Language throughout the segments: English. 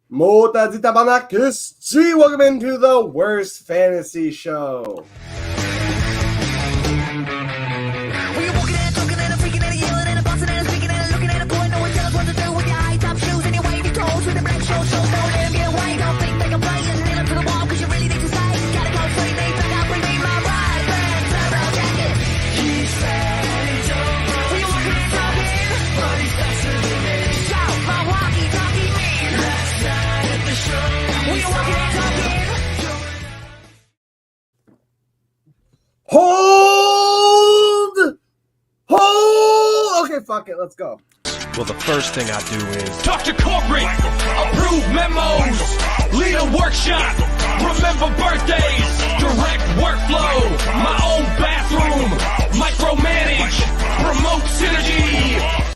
Mota Zitabanakis. Gee, welcome into the Worst Fantasy Show. Hold! Okay, fuck it, let's go. Well, the first thing I do is talk to corporate, approve memos, lead a workshop, remember birthdays, direct workflow, my own bathroom, micromanage, promote synergy.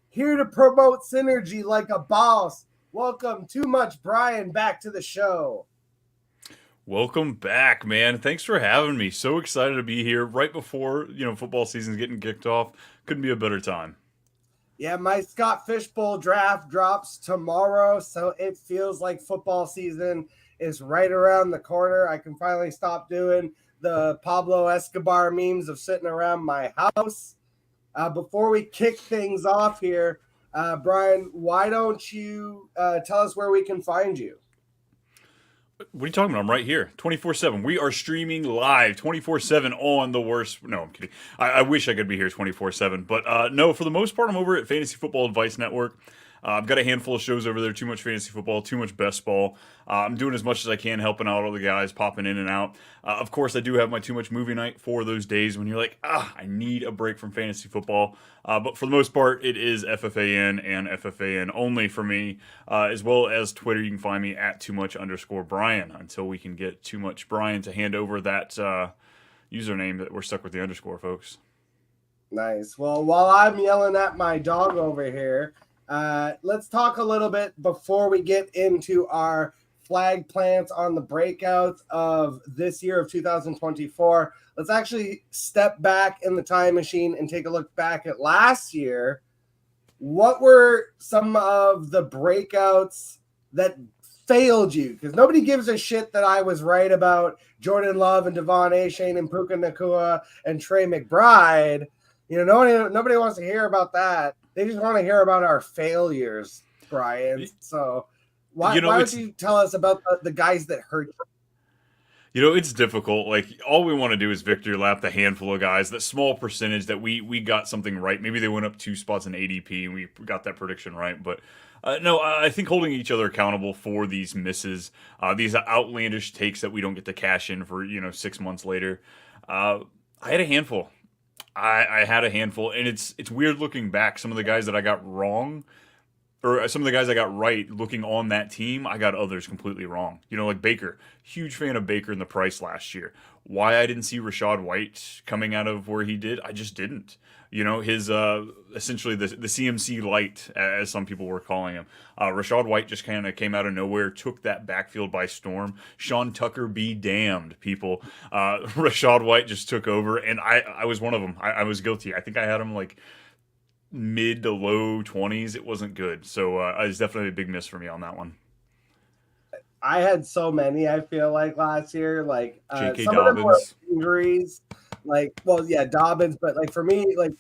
Here to promote synergy like a boss. Welcome, Too Much Brian, back to the show. Welcome back, man. Thanks for having me. So excited to be here right before, football season's getting kicked off. Couldn't be a better time. Yeah, my Scott Fishbowl draft drops tomorrow, so it feels like football season is right around the corner. I can finally stop doing the Pablo Escobar memes of sitting around my house. Before we kick things off here, Brian, why don't you tell us where we can find you? What are you talking about? I'm right here, 24/7. We are streaming live 24/7 on the worst. No, I'm kidding. I wish I could be here 24/7, but no, for the most part, I'm over at Fantasy Football Advice Network. I've got a handful of shows over there, Too Much Fantasy Football, Too Much Best Ball. I'm doing as much as I can, helping out all the guys, popping in and out. Of course, I do have my Too Much Movie Night for those days when you're like, I need a break from fantasy football. But for the most part, it is FFAN and FFAN only for me, as well as Twitter. You can find me at too_much_Brian until we can get Too Much Brian to hand over that username that we're stuck with the underscore, folks. Nice. Well, while I'm yelling at my dog over here, let's talk a little bit before we get into our flag plants on the breakouts of this year of 2024. Let's actually step back in the time machine and take a look back at last year. What were some of the breakouts that failed you? Because nobody gives a shit that I was right about Jordan Love and Devon Achane and Puka Nacua and Trey McBride. Nobody wants to hear about that. They just want to hear about our failures, Brian. So why don't you tell us about the guys that hurt you? It's difficult. Like, all we want to do is victory lap the handful of guys, that small percentage that we got something right. Maybe they went up 2 spots in ADP and we got that prediction right. But no, I think holding each other accountable for these misses, these outlandish takes that we don't get to cash in for, 6 months later. I had a handful. I had a handful, and it's weird looking back. Some of the guys that I got wrong, or some of the guys I got right, looking on that team, I got others completely wrong. Like Baker. Huge fan of Baker in the price last year. Why I didn't see Rachaad White coming out of where he did, I just didn't. His essentially the CMC light, as some people were calling him. Rachaad White just kind of came out of nowhere, took that backfield by storm. Sean Tucker be damned, people. Rachaad White just took over, and I was one of them. I was guilty. I think I had him like mid to low 20s. It wasn't good. So it was definitely a big miss for me on that one. I had so many, I feel like, last year. Like J.K. some Dobbins. of them were injuries. Dobbins, but like for me, like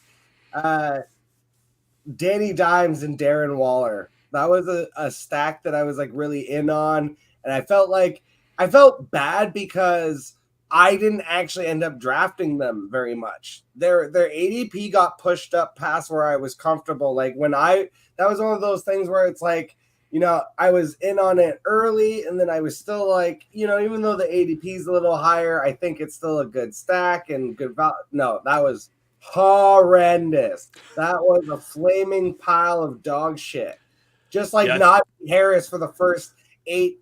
Danny Dimes and Darren Waller. That was a stack that I was like really in on. And I felt bad because I didn't actually end up drafting them very much. Their ADP got pushed up past where I was comfortable. Like that was one of those things where it's like, I was in on it early, and then I was still like, even though the ADP is a little higher, I think it's still a good stack and good value. No, that was horrendous. That was a flaming pile of dog shit. Just like Najee Harris for the first 8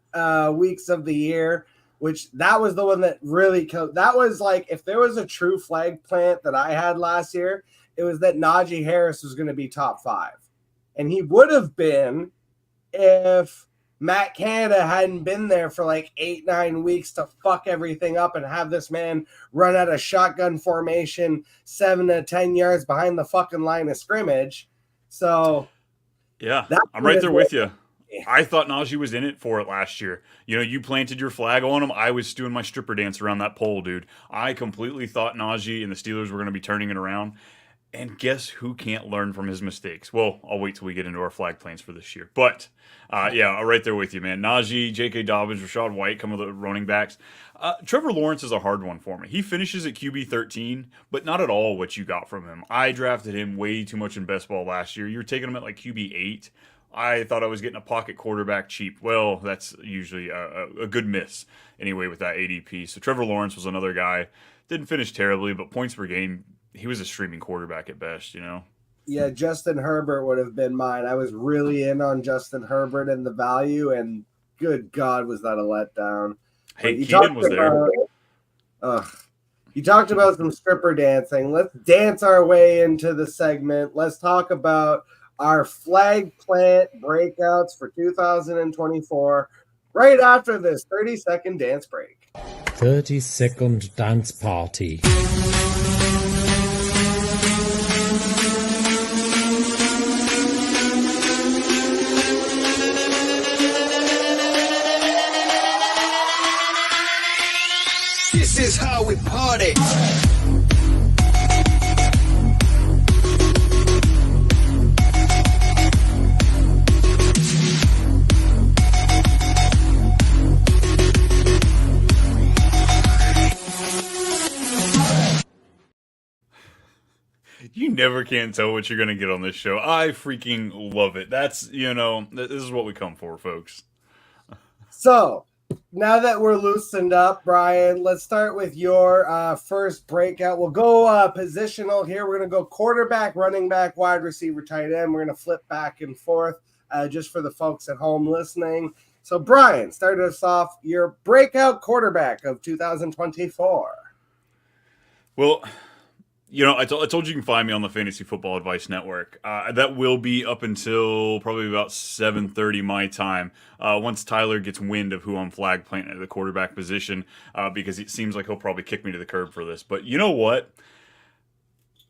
weeks of the year, which that was the one that really killed. That was like, if there was a true flag plant that I had last year, it was that Najee Harris was going to be top 5. And he would have been if Matt Canada hadn't been there for like 8-9 weeks to fuck everything up and have this man run out of shotgun formation 7 to 10 yards behind the fucking line of scrimmage. So yeah, I'm right there with you. I thought Najee was in it for it last year. You planted your flag on him. I was doing my stripper dance around that pole, dude. I completely thought Najee and the Steelers were going to be turning it around. And guess who can't learn from his mistakes? Well, I'll wait till we get into our flag plans for this year. But, I'm right there with you, man. Najee, J.K. Dobbins, Rachaad White, come with the running backs. Trevor Lawrence is a hard one for me. He finishes at QB 13, but not at all what you got from him. I drafted him way too much in best ball last year. You were taking him at like QB 8. I thought I was getting a pocket quarterback cheap. Well, that's usually a good miss anyway with that ADP. So Trevor Lawrence was another guy. Didn't finish terribly, but points per game, he was a streaming quarterback at best, Yeah, Justin Herbert would have been mine. I was really in on Justin Herbert and the value, and good God, was that a letdown. Hey, Keenan was there. You talked about some stripper dancing. Let's dance our way into the segment. Let's talk about our flag plant breakouts for 2024 right after this 30-second dance break. 30-second dance party. This is how we party. You never can tell what you're going to get on this show. I freaking love it. That's, this is what we come for, folks. So, now that we're loosened up, Brian, let's start with your first breakout. We'll go positional here. We're going to go quarterback, running back, wide receiver, tight end. We're going to flip back and forth just for the folks at home listening. So, Brian, start us off your breakout quarterback of 2024. Well, I told you can find me on the Fantasy Football Advice Network. That will be up until probably about 7:30 my time. Once Tyler gets wind of who I'm flag planting at the quarterback position, because it seems like he'll probably kick me to the curb for this. But you know what?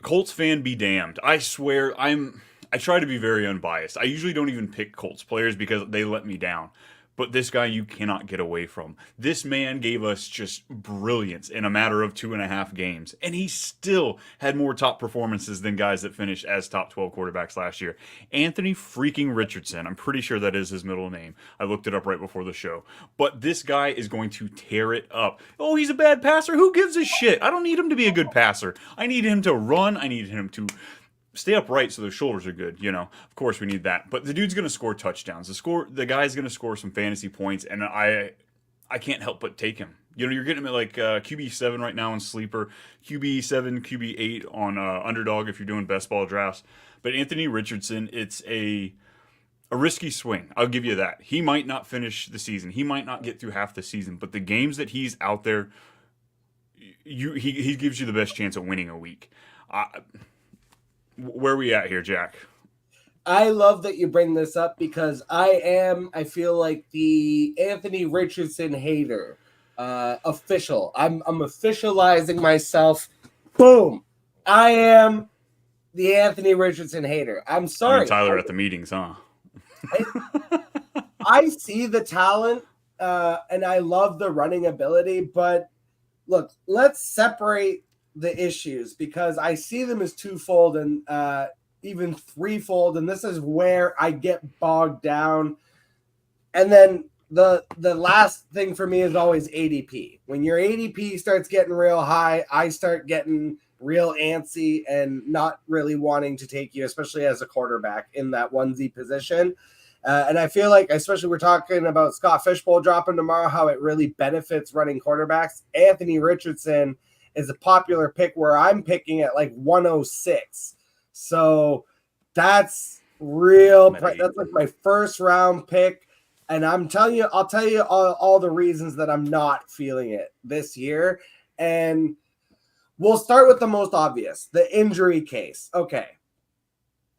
Colts fan be damned. I swear I try to be very unbiased. I usually don't even pick Colts players because they let me down. But this guy you cannot get away from. This man gave us just brilliance in a matter of 2.5 games. And he still had more top performances than guys that finished as top 12 quarterbacks last year. Anthony freaking Richardson. I'm pretty sure that is his middle name. I looked it up right before the show. But this guy is going to tear it up. Oh, he's a bad passer? Who gives a shit? I don't need him to be a good passer. I need him to run. I need him to stay upright so their shoulders are good. Of course we need that. But the dude's going to score touchdowns. The guy's going to score some fantasy points, and I can't help but take him. You're getting him at like QB7 right now in Sleeper, QB7, QB8 on Underdog if you're doing best ball drafts. But Anthony Richardson, it's a risky swing. I'll give you that. He might not finish the season. He might not get through half the season. But the games that he's out there, he gives you the best chance of winning a week. Where are we at here, Jack? I love that you bring this up because I feel like the Anthony Richardson hater official. I'm officializing myself. Boom. I am the Anthony Richardson hater. I'm sorry. Tyler at the meetings, huh? I see the talent and I love the running ability, but look, let's separate the issues because I see them as twofold and even threefold, and this is where I get bogged down. And then the last thing for me is always ADP. When your ADP starts getting real high, I start getting real antsy and not really wanting to take you, especially as a quarterback in that 1Z position. And I feel like, especially we're talking about Scott Fishbowl dropping tomorrow, how it really benefits running quarterbacks. Anthony Richardson is a popular pick where I'm picking at like 106. So that's real. That's like my first round pick. And I'll tell you all the reasons that I'm not feeling it this year. And we'll start with the most obvious, the injury case. Okay.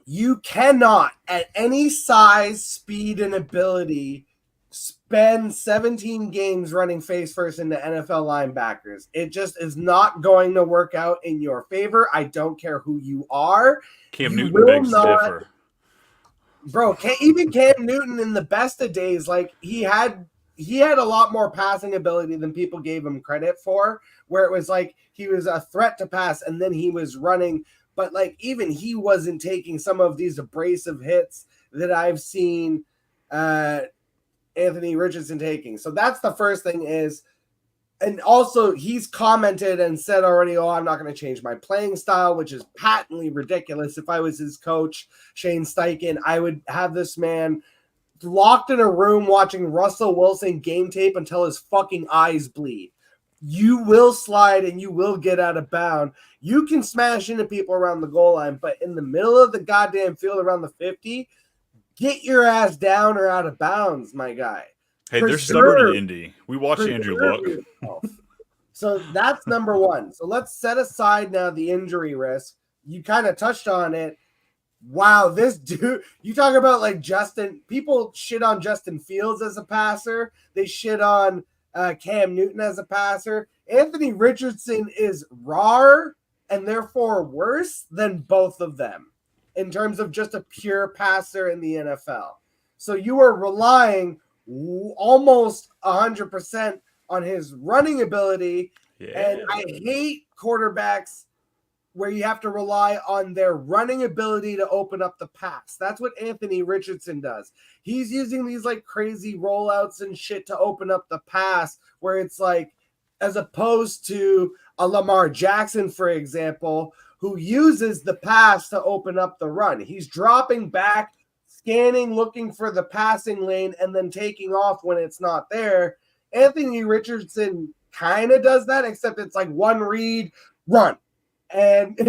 You cannot at any size, speed, and ability spend 17 games running face first into NFL linebackers. It just is not going to work out in your favor. I don't care who you are. Cam Newton begs to differ. bro. Even Cam Newton in the best of days, like he had a lot more passing ability than people gave him credit for. Where it was like he was a threat to pass, and then he was running. But like even he wasn't taking some of these abrasive hits that I've seen Anthony Richardson taking. So that's the first thing is, and also he's commented and said already, oh, I'm not going to change my playing style, which is patently ridiculous. If I was his coach, Shane Steichen, I would have this man locked in a room watching Russell Wilson game tape until his fucking eyes bleed. You will slide and you will get out of bound. You can smash into people around the goal line, but in the middle of the goddamn field around the 50, get your ass down or out of bounds, my guy. Hey, they're stubborn in Indy. We watched Andrew Luck. So that's number one. So let's set aside now the injury risk. You kind of touched on it. Wow, this dude, you talk about like Justin, people shit on Justin Fields as a passer. They shit on Cam Newton as a passer. Anthony Richardson is rawer and therefore worse than both of them in terms of just a pure passer in the NFL. So you are relying almost 100% on his running ability. Yeah. And I hate quarterbacks where you have to rely on their running ability to open up the pass. That's what Anthony Richardson does. He's using these like crazy rollouts and shit to open up the pass where it's like, as opposed to a Lamar Jackson, for example, who uses the pass to open up the run. He's dropping back, scanning, looking for the passing lane, and then taking off when it's not there. Anthony Richardson kind of does that, except it's like one read, run. And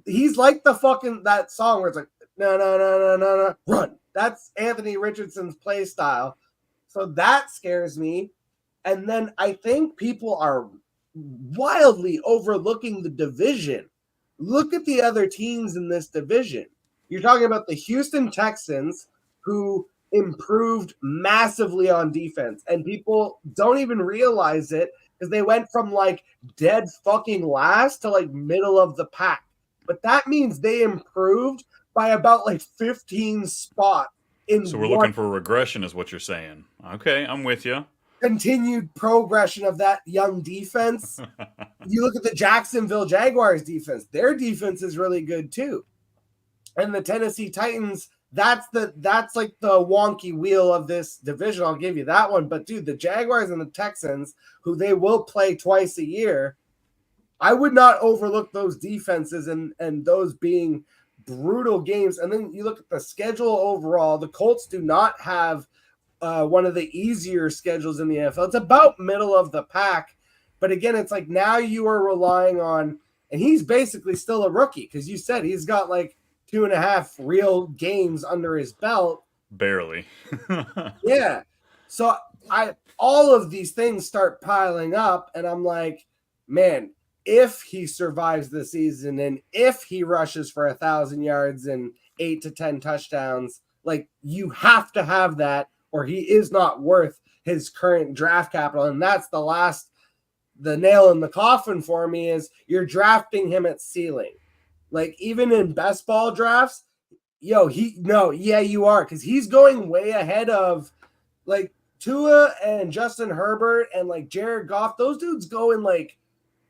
he's like the fucking that song where it's like no, run. That's Anthony Richardson's play style. So that scares me. And then I think people are wildly overlooking the division. Look at the other teams in this division. You're talking about the Houston Texans, who improved massively on defense, and people don't even realize it because they went from like dead fucking last to like middle of the pack. But that means they improved by about like 15 spots. So we're looking for regression is what you're saying. Okay, I'm with you. Continued progression of that young defense. You look at the Jacksonville Jaguars defense. Their defense is really good too. And the Tennessee Titans, that's like the wonky wheel of this division. I'll give you that one. But dude, the Jaguars and the Texans, who they will play twice a year, I would not overlook those defenses and those being brutal games. And then you look at the schedule overall. The Colts do not have one of the easier schedules in the NFL. It's about middle of the pack. But again, it's like now you are relying on, and he's basically still a rookie because you said he's got like 2.5 real games under his belt. Barely. Yeah. So all of these things start piling up, and I'm like, man, if he survives the season and if he rushes for 1,000 yards and 8 to 10 touchdowns, like you have to have that, or he is not worth his current draft capital. And that's the nail in the coffin for me is you're drafting him at ceiling. Like even in best ball drafts, you are, because he's going way ahead of like Tua and Justin Herbert and like Jared Goff. Those dudes go in like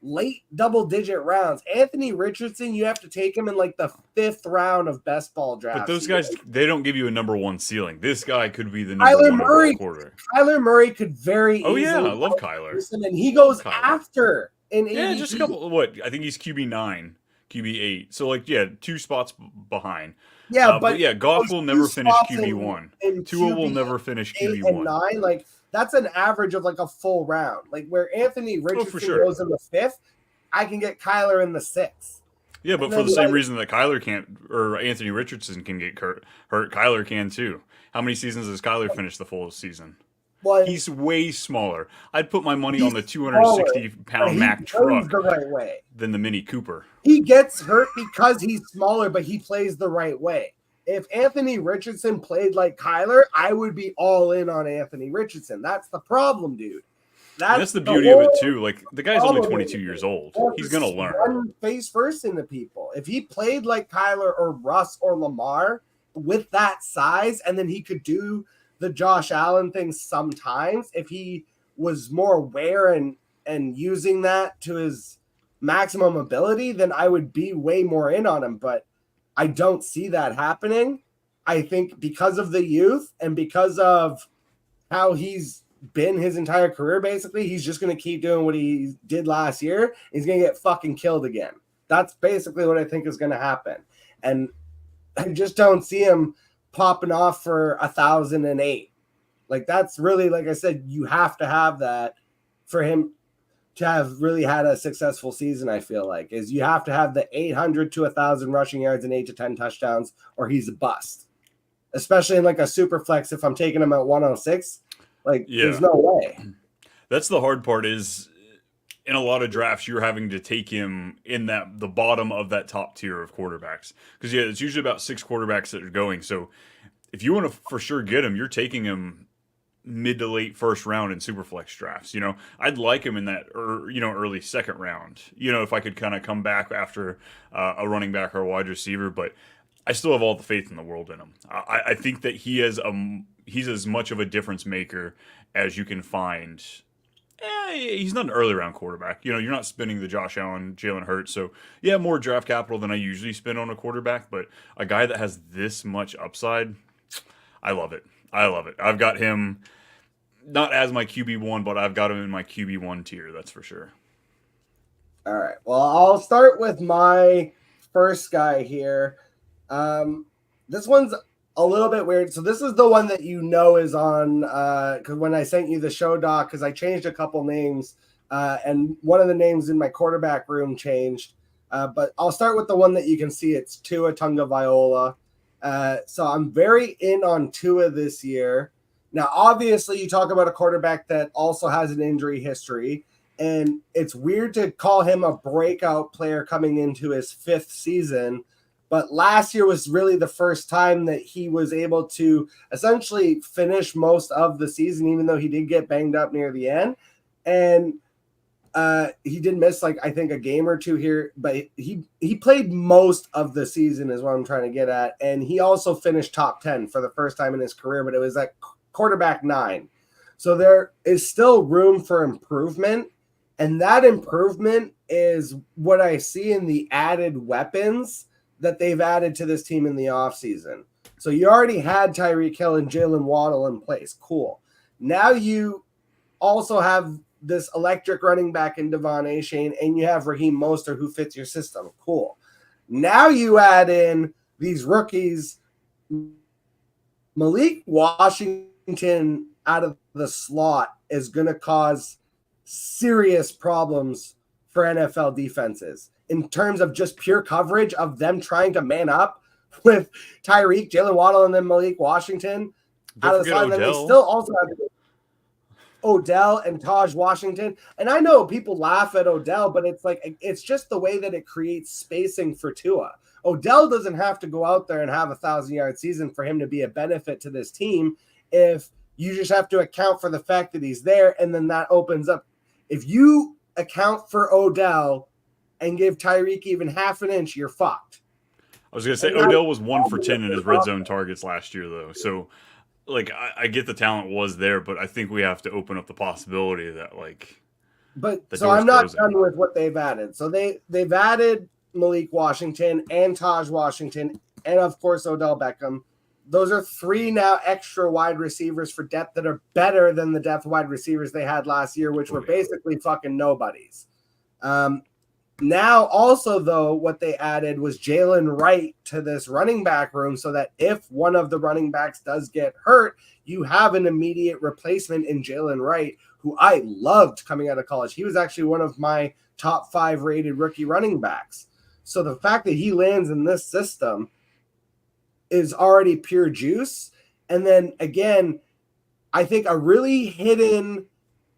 late double-digit rounds. Anthony Richardson, you have to take him in like the 5th round of best ball drafts. But those guys, they don't give you a number one ceiling. This guy could be the number one overall quarterback. Kyler Murray could very easily. Oh yeah, I love Kyler. And he goes after in ADP. Yeah, just a couple. What I think he's QB 9, QB 8. So like 2 spots behind. Yeah, but yeah, Goff will never finish QB 1. Tua will never finish QB 1. 9, like that's an average of like a full round. Like where Anthony Richardson goes in the 5th, I can get Kyler in the 6th. Yeah, but for the same reason that Kyler can't, or Anthony Richardson can get hurt, Kyler can too. How many seasons has Kyler finished the full season? Well, he's way smaller. I'd put my money on the 260-pound Mack truck the right way than the Mini Cooper. He gets hurt because he's smaller, but he plays the right way. If Anthony Richardson played like Kyler, I would be all in on Anthony Richardson. That's the problem, dude. That's the beauty of it too. Like the guy's only 22 years old. He's gonna learn. Run face first into people. If he played like Kyler or Russ or Lamar, with that size, and then he could do the Josh Allen thing sometimes if he was more aware and using that to his maximum ability, then I would be way more in on him. But I don't see that happening. I think because of the youth and because of how he's been his entire career, basically, he's just going to keep doing what he did last year. He's going to get fucking killed again. That's basically what I think is going to happen. And I just don't see him popping off for 1,008. Like, that's really, like I said, you have to have that for him to have really had a successful season. I feel like is you have to have the 800 to 1,000 rushing yards and 8 to 10 touchdowns, or he's a bust. Especially in like a super flex, if I'm taking him at 106, there's no way. That's the hard part is in a lot of drafts, you're having to take him in the bottom of that top tier of quarterbacks. Because, it's usually about 6 quarterbacks that are going. So if you want to for sure get him, you're taking him mid to late first round in super flex drafts. I'd like him in that, early second round, if I could kind of come back after a running back or a wide receiver. But I still have all the faith in the world in him. I think that he's as much of a difference maker as you can find. He's not an early round quarterback. You're not spending the Josh Allen, Jalen Hurts. So, more draft capital than I usually spend on a quarterback. But a guy that has this much upside, I love it. I've got him not as my QB1, but I've got him in my QB1 tier. That's for sure. All right. Well, I'll start with my first guy here. This one's a little bit weird. So this is the one that is on because when I sent you the show doc, because I changed a couple names and one of the names in my quarterback room changed. But I'll start with the one that you can see. It's Tua Tagovailoa. So I'm very in on Tua this year. Now, obviously, you talk about a quarterback that also has an injury history, and it's weird to call him a breakout player coming into his 5th season. But last year was really the first time that he was able to essentially finish most of the season, even though he did get banged up near the end. And he did miss, I think, a game or two here, but he played most of the season is what I'm trying to get at. And he also finished top 10 for the first time in his career, but it was at quarterback 9. So there is still room for improvement. And that improvement is what I see in the added weapons that they've added to this team in the offseason. So you already had Tyreek Hill and Jalen Waddle in place. Cool. Now you also have this electric running back in Devon Achane, and you have Raheem Mostert who fits your system. Cool. Now you add in these rookies. Malik Washington out of the slot is going to cause serious problems for NFL defenses in terms of just pure coverage of them trying to man up with Tyreek, Jalen Waddle, and then Malik Washington out of the slot. And then they still also have Odell and Taj Washington. And I know people laugh at Odell, but it's just the way that it creates spacing for Tua. Odell doesn't have to go out there and have 1,000-yard season for him to be a benefit to this team. If you just have to account for the fact that he's there, and then that opens up. If you account for Odell and give Tyreek even half an inch, you're fucked. I was going to say, Odell was 1 for 10 in his red zone targets last year, though. So, I get the talent was there, but I think we have to open up the possibility that, so I'm not done with what they've added. So they've added Malik Washington and Taj Washington and, of course, Odell Beckham. Those are 3 now extra wide receivers for depth that are better than the depth wide receivers they had last year, which were basically fucking nobodies. Now, also, though, what they added was Jalen Wright to this running back room so that if one of the running backs does get hurt, you have an immediate replacement in Jalen Wright, who I loved coming out of college. He was actually one of my top 5 rated rookie running backs. So the fact that he lands in this system is already pure juice. And then, again, I think a really hidden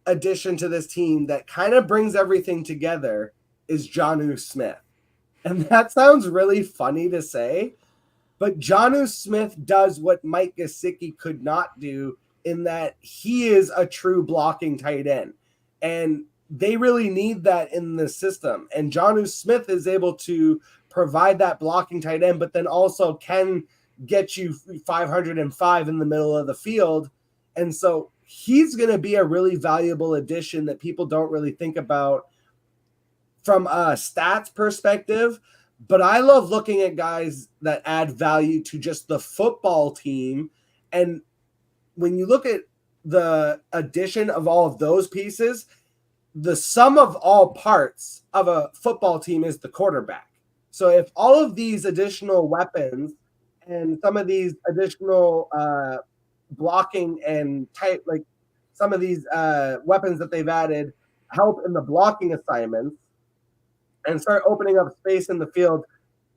addition to this team that kind of brings everything together is Jonnu Smith. And that sounds really funny to say, but Jonnu Smith does what Mike Gesicki could not do in that he is a true blocking tight end. And they really need that in the system. And Jonnu Smith is able to provide that blocking tight end, but then also can get you 505 in the middle of the field. And so he's going to be a really valuable addition that people don't really think about from a stats perspective. But I love looking at guys that add value to just the football team. And when you look at the addition of all of those pieces, the sum of all parts of a football team is the quarterback. So if all of these additional weapons and some of these additional blocking and type, like some of these weapons that they've added help in the blocking assignments and start opening up space in the field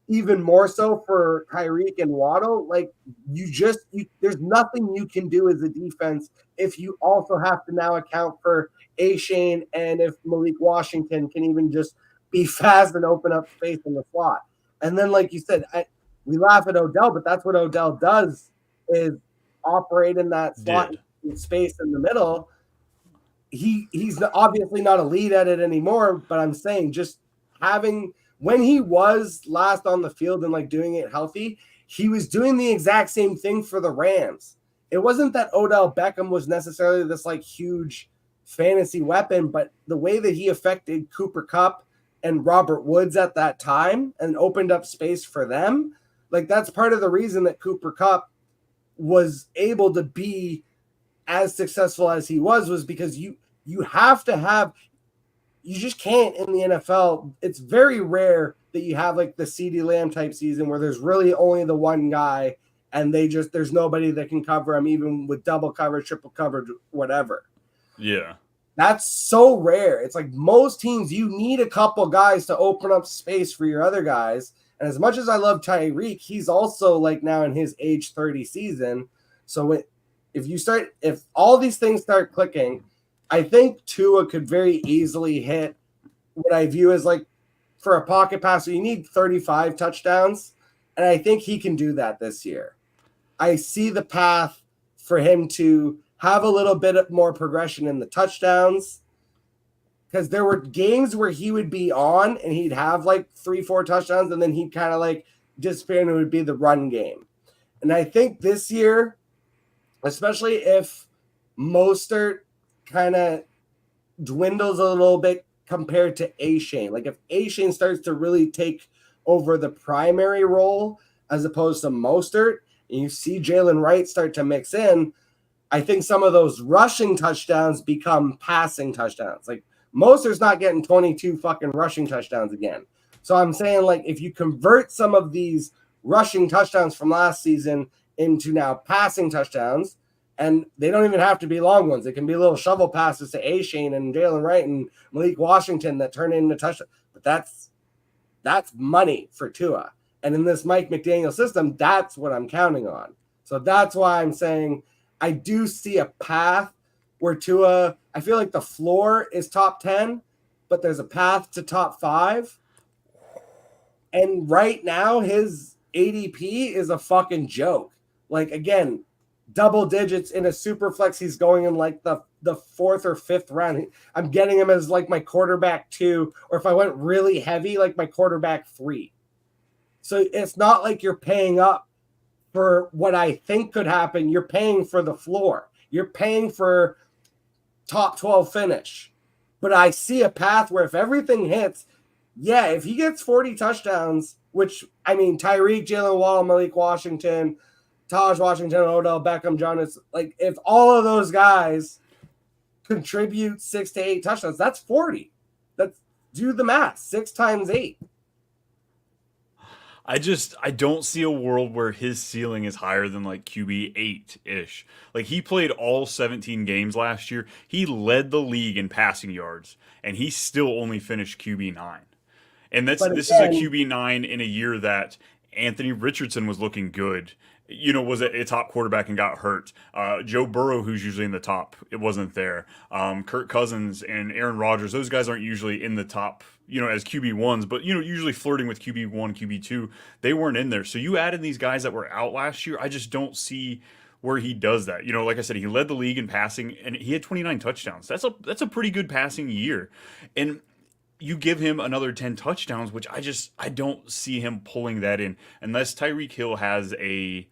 even more so for Tyreek and Waddle, like there's nothing you can do as a defense if you also have to now account for Achane and if Malik Washington can even just be fast and open up space in the slot. And then, like you said, we laugh at Odell, but that's what Odell does is operate in that slot space in the middle. He's obviously not a lead at it anymore, but I'm saying just when he was last on the field and like doing it healthy, he was doing the exact same thing for the Rams. It wasn't that Odell Beckham was necessarily this like huge fantasy weapon, but the way that he affected Cooper Kupp and Robert Woods at that time and opened up space for them, like that's part of the reason that Cooper Kupp was able to be as successful as he was because you have to have, you just can't in the NFL. It's very rare that you have like the CeeDee Lamb type season where there's really only the one guy and there's nobody that can cover him, even with double coverage, triple coverage, whatever. Yeah. That's so rare. It's like most teams, you need a couple guys to open up space for your other guys. And as much as I love Tyreek, he's also like now in his age 30 season. So if all these things start clicking, I think Tua could very easily hit what I view as like for a pocket passer, you need 35 touchdowns. And I think he can do that this year. I see the path for him to have a little bit more progression in the touchdowns because there were games where he would be on and he'd have like 3-4 touchdowns and then he'd kind of like disappear and it would be the run game. And I think this year, especially if Mostert kind of dwindles a little bit compared to Achane. Like if Achane starts to really take over the primary role as opposed to Mostert, and you see Jalen Wright start to mix in, I think some of those rushing touchdowns become passing touchdowns. Like Mostert's not getting 22 fucking rushing touchdowns again. So I'm saying like if you convert some of these rushing touchdowns from last season into now passing touchdowns, and they don't even have to be long ones. It can be little shovel passes to Achane and Jalen Wright and Malik Washington that turn into touchdowns. But that's money for Tua. And in this Mike McDaniel system, that's what I'm counting on. So that's why I'm saying I do see a path where Tua, I feel like the floor is top 10, but there's a path to top 5. And right now, his ADP is a fucking joke. Like, again, double digits in a super flex. He's going in like the 4th or 5th round. I'm getting him as like my quarterback 2, or if I went really heavy, like my quarterback 3. So it's not like you're paying up for what I think could happen. You're paying for the floor. You're paying for top 12 finish. But I see a path where if everything hits, yeah, if he gets 40 touchdowns, which, I mean, Tyreek, Jalen Waddle, Malik Washington, Taj Washington, Odell Beckham, Jonas, like if all of those guys contribute 6 to 8 touchdowns, that's 40. That's, do the math, 6 times 8. I don't see a world where his ceiling is higher than like QB 8-ish. Like he played all 17 games last year. He led the league in passing yards, and he still only finished QB 9. And this is a QB 9 in a year that Anthony Richardson was looking good. You know, was a top quarterback and got hurt. Joe Burrow, who's usually in the top, it wasn't there. Kirk Cousins and Aaron Rodgers, those guys aren't usually in the top, you know, as QB1s, but, you know, usually flirting with QB1, QB2. They weren't in there. So you added these guys that were out last year. I just don't see where he does that. You know, like I said, he led the league in passing, and he had 29 touchdowns. That's a pretty good passing year. And you give him another 10 touchdowns, which I don't see him pulling that in unless Tyreek Hill has a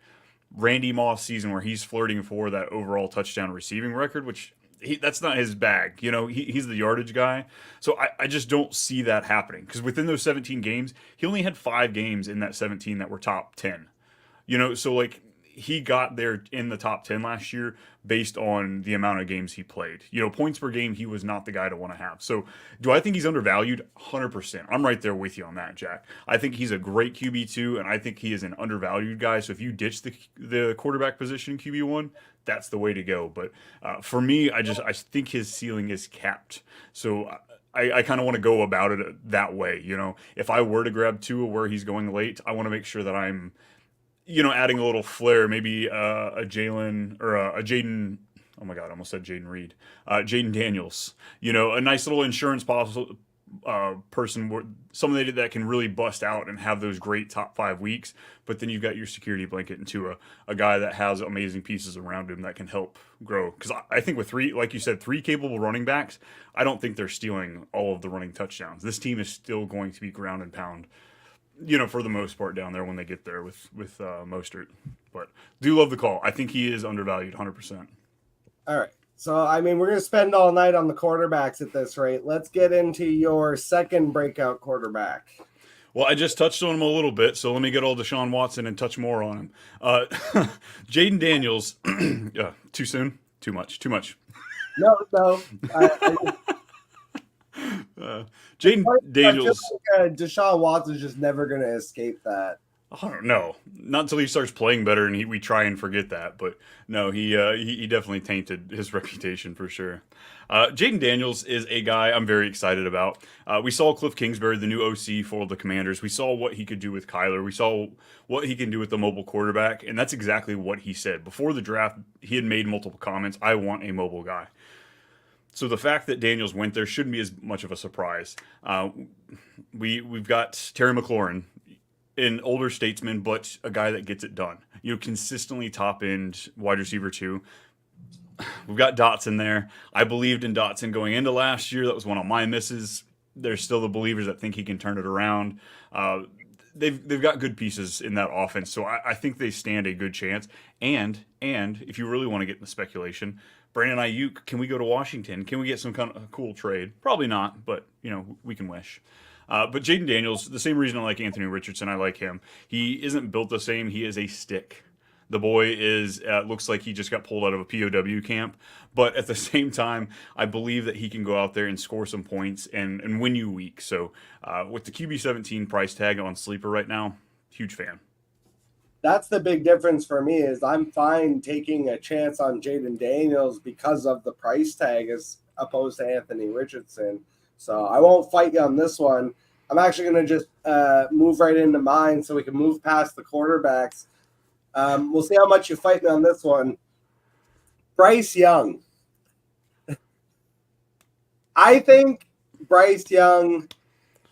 Randy Moss season where he's flirting for that overall touchdown receiving record, which that's not his bag. He's the yardage guy. So I just don't see that happening because within those 17 games, he only had 5 games in that 17 that were top 10. So like he got there in the top 10 last year based on the amount of games he played. Points per game, he was not the guy to want to have. So do I think he's undervalued? 100%. I'm right there with you on that, Jack. I think he's a great QB2, and I think he is an undervalued guy. So if you ditch the quarterback position QB1, that's the way to go. But for me, I think his ceiling is capped. So I kind of want to go about it that way. If I were to grab Tua where he's going late, I want to make sure that I'm adding a little flair, maybe a Jalen or a Jaden. Oh my God, I almost said Jaden Reed. Jaden Daniels. A nice little insurance person, somebody that can really bust out and have those great top 5 weeks. But then you've got your security blanket into a guy that has amazing pieces around him that can help grow. Because I think with 3, like you said, 3 capable running backs, I don't think they're stealing all of the running touchdowns. This team is still going to be ground and pound, for the most part down there when they get there with Mostert. But do love the call. I think he is undervalued 100%. All right. So, we're going to spend all night on the quarterbacks at this rate. Let's get into your second breakout quarterback. Well, I just touched on him a little bit, so let me get all Deshaun Watson and touch more on him. Jaden Daniels, too soon? Too much. No. Jaden Daniels. Deshaun Watson's just never going to escape that. I don't know. Not until he starts playing better, and we try and forget that. But no, he definitely tainted his reputation for sure. Jaden Daniels is a guy I'm very excited about. We saw Cliff Kingsbury, the new OC for the Commanders. We saw what he could do with Kyler. We saw what he can do with the mobile quarterback, and that's exactly what he said. Before the draft, he had made multiple comments, I want a mobile guy. So the fact that Daniels went there shouldn't be as much of a surprise. We've got Terry McLaurin, an older statesman, but a guy that gets it done. Consistently top end wide receiver 2. We've got Dotson there. I believed in Dotson going into last year. That was one of my misses. There's still the believers that think he can turn it around. They've got good pieces in that offense, so I think they stand a good chance. And if you really want to get in the speculation, Brandon Ayuk, can we go to Washington? Can we get some kind of cool trade? Probably not, but we can wish. But Jaden Daniels, the same reason I like Anthony Richardson, I like him. He isn't built the same. He is a stick. The boy looks like he just got pulled out of a POW camp. But at the same time, I believe that he can go out there and score some points and win you weeks. So with the QB17 price tag on Sleeper right now, huge fan. That's the big difference for me is I'm fine taking a chance on Jaden Daniels because of the price tag as opposed to Anthony Richardson. So I won't fight you on this one. I'm actually going to just move right into mine so we can move past the quarterbacks. We'll see how much you fight me on this one. Bryce Young. I think Bryce Young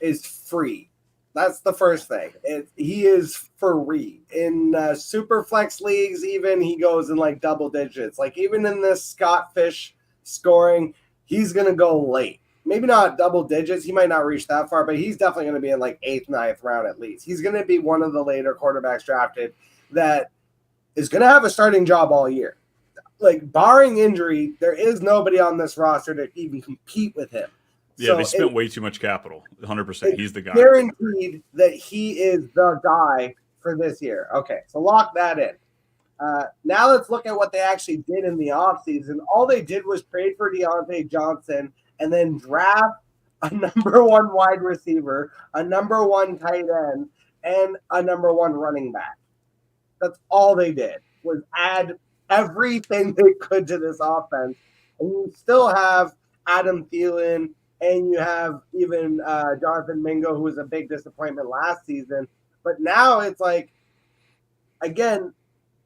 is free. That's the first thing. He is free. In super flex leagues, even he goes in like double digits. Like even in this Scott Fish scoring, he's going to go late. Maybe not double digits. He might not reach that far, but he's definitely going to be in like 8th, 9th round at least. He's going to be one of the later quarterbacks drafted that is going to have a starting job all year. Like barring injury, there is nobody on this roster to even compete with him. Yeah, they spent way too much capital. 100%. He's the guy. Guaranteed that he is the guy for this year. Okay, so lock that in. Now let's look at what they actually did in the offseason. All they did was trade for Deontay Johnson and then draft a number 1 wide receiver, a number 1 tight end, and a number 1 running back. That's all they did was add everything they could to this offense. And you still have Adam Thielen, and you have even Jonathan Mingo, who was a big disappointment last season. But now it's like, again,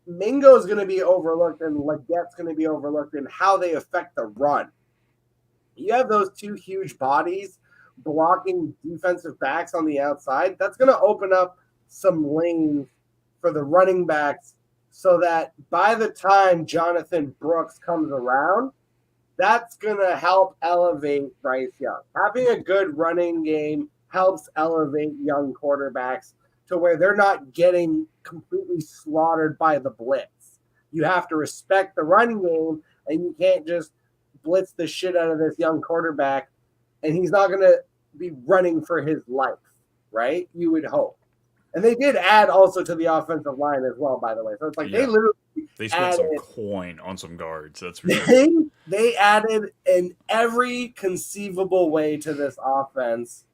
Mingo is going to be overlooked and Legette's going to be overlooked in how they affect the run. You have those 2 huge bodies blocking defensive backs on the outside. That's going to open up some lanes for the running backs so that by the time Jonathan Brooks comes around, that's going to help elevate Bryce Young. Having a good running game helps elevate young quarterbacks to where they're not getting completely slaughtered by the blitz. You have to respect the running game, and you can't just blitz the shit out of this young quarterback, and he's not going to be running for his life, right? You would hope. And they did add also to the offensive line as well, by the way. So it's like they literally spent some coin on some guards. That's for sure. They added in every conceivable way to this offense.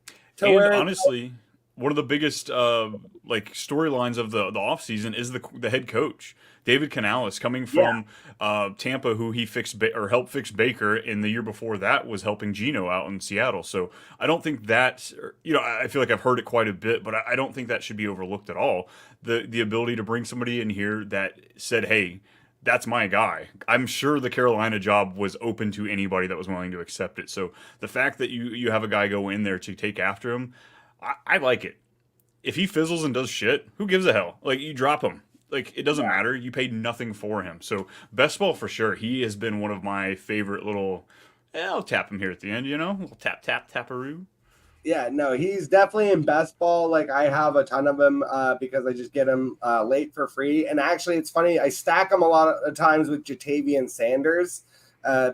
And honestly, one of the biggest storylines of the offseason is the head coach. David Canales, coming from Tampa, who he helped fix Baker, and the year before that was helping Geno out in Seattle. So I don't think that, I feel like I've heard it quite a bit, but I don't think that should be overlooked at all. The ability to bring somebody in here that said, hey, that's my guy. I'm sure the Carolina job was open to anybody that was willing to accept it. So the fact that you have a guy go in there to take after him, I like it. If he fizzles and does shit, who gives a hell? Like, you drop him. Like, it doesn't matter. You paid nothing for him. So, best ball for sure. He has been one of my favorite little, I'll tap him here at the end, little taparoo. Yeah, no, he's definitely in best ball. Like, I have a ton of him because I just get him late for free. And actually, it's funny. I stack him a lot of times with Jatavian Sanders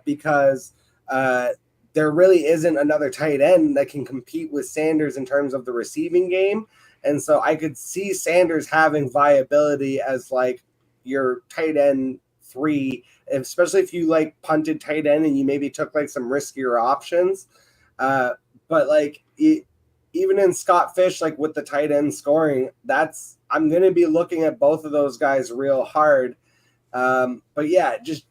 because there really isn't another tight end that can compete with Sanders in terms of the receiving game. And so I could see Sanders having viability as like your tight end 3, especially if you like punted tight end and you maybe took like some riskier options. But like even in Scott Fish, like with the tight end scoring, I'm going to be looking at both of those guys real hard. But yeah, just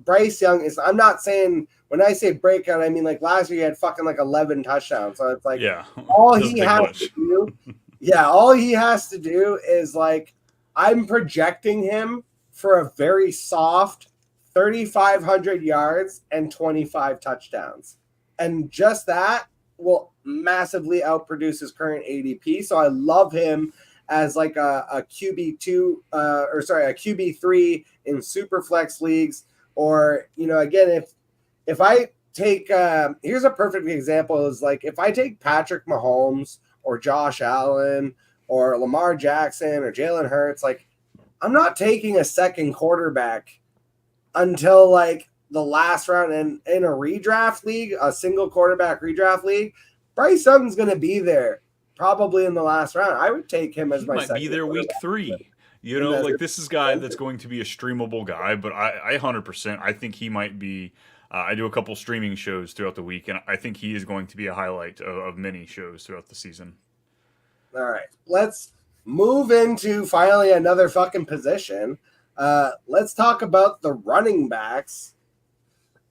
Bryce Young I'm not saying when I say breakout, I mean like last year he had fucking like 11 touchdowns. So it's like all he has to do. Yeah, all he has to do is like I'm projecting him for a very soft 3,500 yards and 25 touchdowns. And just that will massively outproduce his current ADP. So I love him as like a QB2 a QB3 in super flex leagues. Or, again, if I take here's a perfect example is like if I take Patrick Mahomes or Josh Allen or Lamar Jackson or Jalen Hurts, like I'm not taking a second quarterback until like the last round in a redraft league, a single quarterback redraft league. Bryce Young's going to be there probably in the last round. I would take him as my second. He might be there week 3. This is a guy that's going to be a streamable guy, but I 100%, I think he might be. I do a couple streaming shows throughout the week, and I think he is going to be a highlight of many shows throughout the season. All right, let's move into finally another fucking position. Let's talk about the running backs.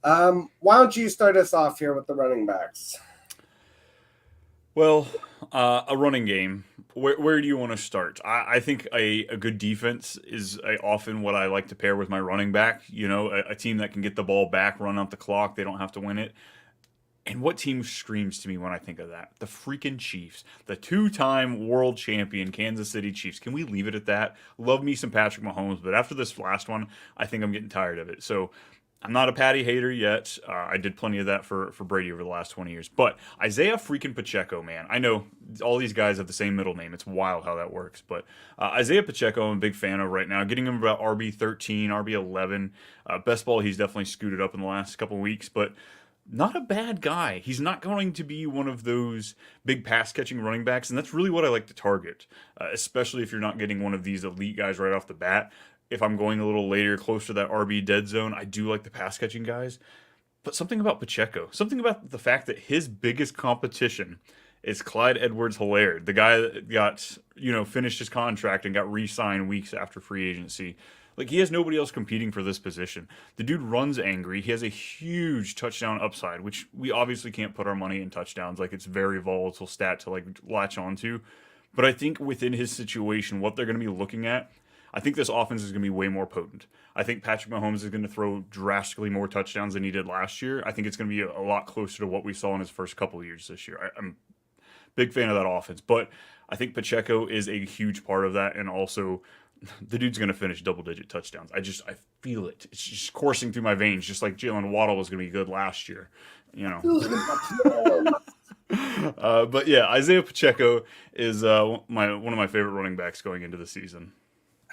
Why don't you start us off here with the running backs? Well, a running game. Where do you want to start? I think a good defense is often what I like to pair with my running back. A team that can get the ball back, run out the clock. They don't have to win it. And what team screams to me when I think of that? The freaking Chiefs. The 2-time world champion Kansas City Chiefs. Can we leave it at that? Love me some Patrick Mahomes, but after this last one, I think I'm getting tired of it. So I'm not a Patty hater yet. I did plenty of that for Brady over the last 20 years. But Isaiah freaking Pacheco, man. I know all these guys have the same middle name. It's wild how that works. But Isaiah Pacheco, I'm a big fan of right now. Getting him about RB13, RB11. Best ball, he's definitely scooted up in the last couple of weeks. But not a bad guy. He's not going to be one of those big pass-catching running backs, and that's really what I like to target, especially if you're not getting one of these elite guys right off the bat. If I'm going a little later, close to that RB dead zone, I do like the pass-catching guys. But something about Pacheco, something about the fact that his biggest competition is Clyde Edwards-Helaire, the guy that got, finished his contract and got re-signed weeks after free agency. Like, he has nobody else competing for this position. The dude runs angry. He has a huge touchdown upside, which we obviously can't put our money in touchdowns. Like, it's a very volatile stat to, latch onto. But I think within his situation, what they're going to be looking at, I think this offense is going to be way more potent. I think Patrick Mahomes is going to throw drastically more touchdowns than he did last year. I think it's going to be a lot closer to what we saw in his first couple of years this year. I'm a big fan of that offense. But I think Pacheco is a huge part of that, and also The dude's going to finish double-digit touchdowns. I feel it. It's just coursing through my veins, just like Jalen Waddle was going to be good last year. You know. But yeah, Isaiah Pacheco is one of my favorite running backs going into the season.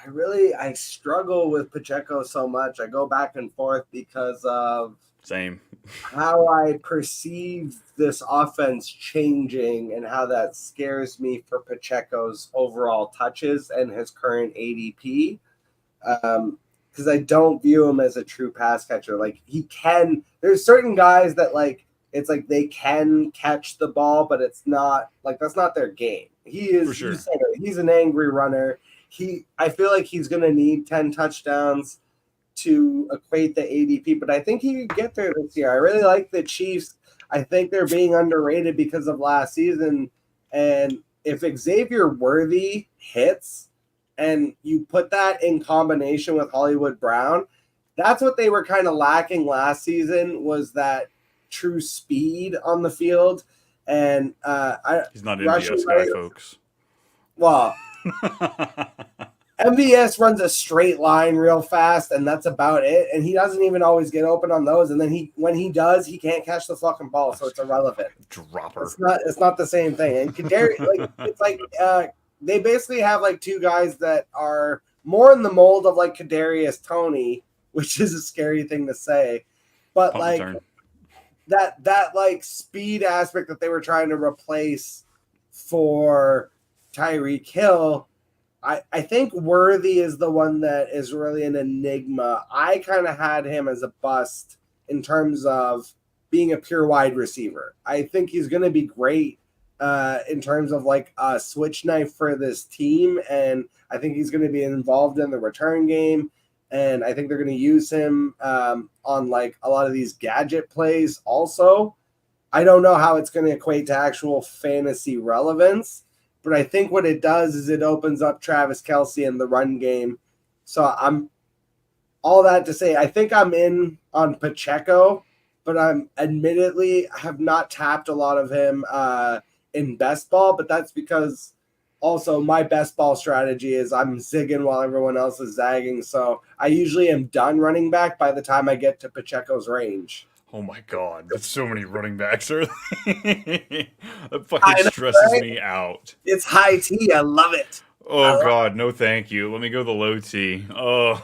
I struggle with Pacheco so much. I go back and forth because of Same. how I perceive this offense changing and how that scares me for Pacheco's overall touches and his current ADP. Because I don't view him as a true pass catcher. Like there's certain guys that like it's like they can catch the ball, but it's not like that's not their game. He is For sure. he's an angry runner. I feel like he's gonna need 10 touchdowns to equate the ADP, but I think he could get there this year. I really like the Chiefs. I think they're being underrated because of last season. And if Xavier Worthy hits and you put that in combination with Hollywood Brown, that's what they were kind of lacking last season, was that true speed on the field. And He's not an MVS guy, folks. Well, MVS runs a straight line real fast, and that's about it. And he doesn't even always get open on those. And then when he does, he can't catch the fucking ball, so it's irrelevant. Dropper. It's not the same thing. And Kadarius, it's like they basically have like two guys that are more in the mold of like Kadarius Toney, which is a scary thing to say, but Punt like return. that like speed aspect that they were trying to replace for Tyreek Hill. I think Worthy is the one that is really an enigma. I kind of had him as a bust in terms of being a pure wide receiver. I think he's going to be great in terms of like a switch knife for this team. And I think he's going to be involved in the return game. And I think they're going to use him on like a lot of these gadget plays also. I don't know how it's going to equate to actual fantasy relevance. But I think what it does is it opens up Travis Kelce in the run game. So I'm all that to say, I think I'm in on Pacheco, but I'm admittedly have not tapped a lot of him in best ball. But that's because also my best ball strategy is I'm zigging while everyone else is zagging. So I usually am done running back by the time I get to Pacheco's range. Oh my god, that's so many running backs early. That fucking stresses me out. It's high T. I love it. Oh god, no thank you. Let me go the low T. Oh.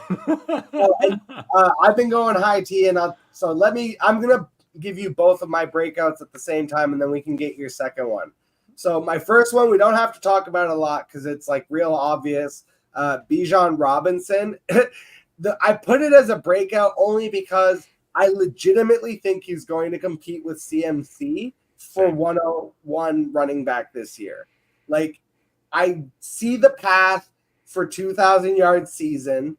I've been going high T, and I'm gonna give you both of my breakouts at the same time, and then we can get your second one. So my first one, we don't have to talk about it a lot because it's like real obvious. Bijan Robinson. I put it as a breakout only because I legitimately think he's going to compete with CMC for 101 running back this year. Like, I see the path for 2,000 yard season,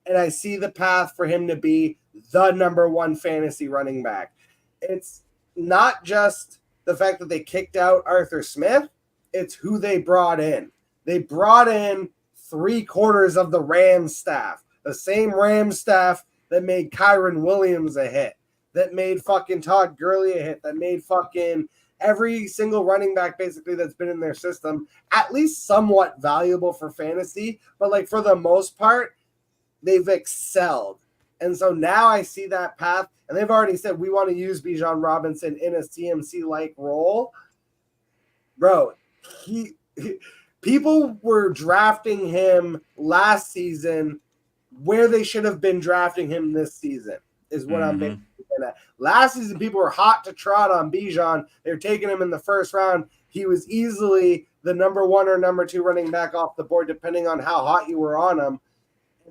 and I see the path for him to be the number one fantasy running back. It's not just the fact that they kicked out Arthur Smith, it's who they brought in. They brought in 3/4 of the Rams staff, the same Rams staff that made Kyron Williams a hit, that made fucking Todd Gurley a hit, that made fucking every single running back basically that's been in their system at least somewhat valuable for fantasy. But like for the most part, they've excelled. And so now I see that path, and they've already said we want to use Bijan Robinson in a CMC-like role. Bro, people were drafting him last season where they should have been drafting him this season is what I'm basically saying. Last season, people were hot to trot on Bijan. They were taking him in the first round. He was easily the number 1 or number 2 running back off the board, depending on how hot you were on him.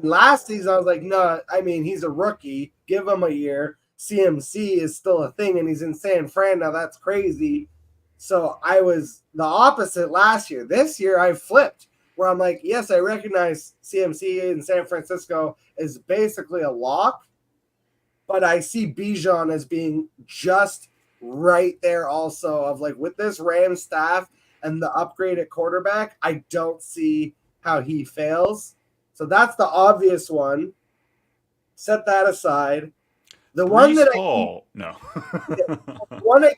And last season, I was like, no, I mean, he's a rookie. Give him a year. CMC is still a thing, and he's in San Fran now. That's crazy. So I was the opposite last year. This year, I flipped, where I'm like, yes, I recognize CMC in San Francisco is basically a lock, but I see Bijan as being just right there also of like with this Rams staff and the upgrade at quarterback, I don't see how he fails. So that's the obvious one. Set that aside. The one that I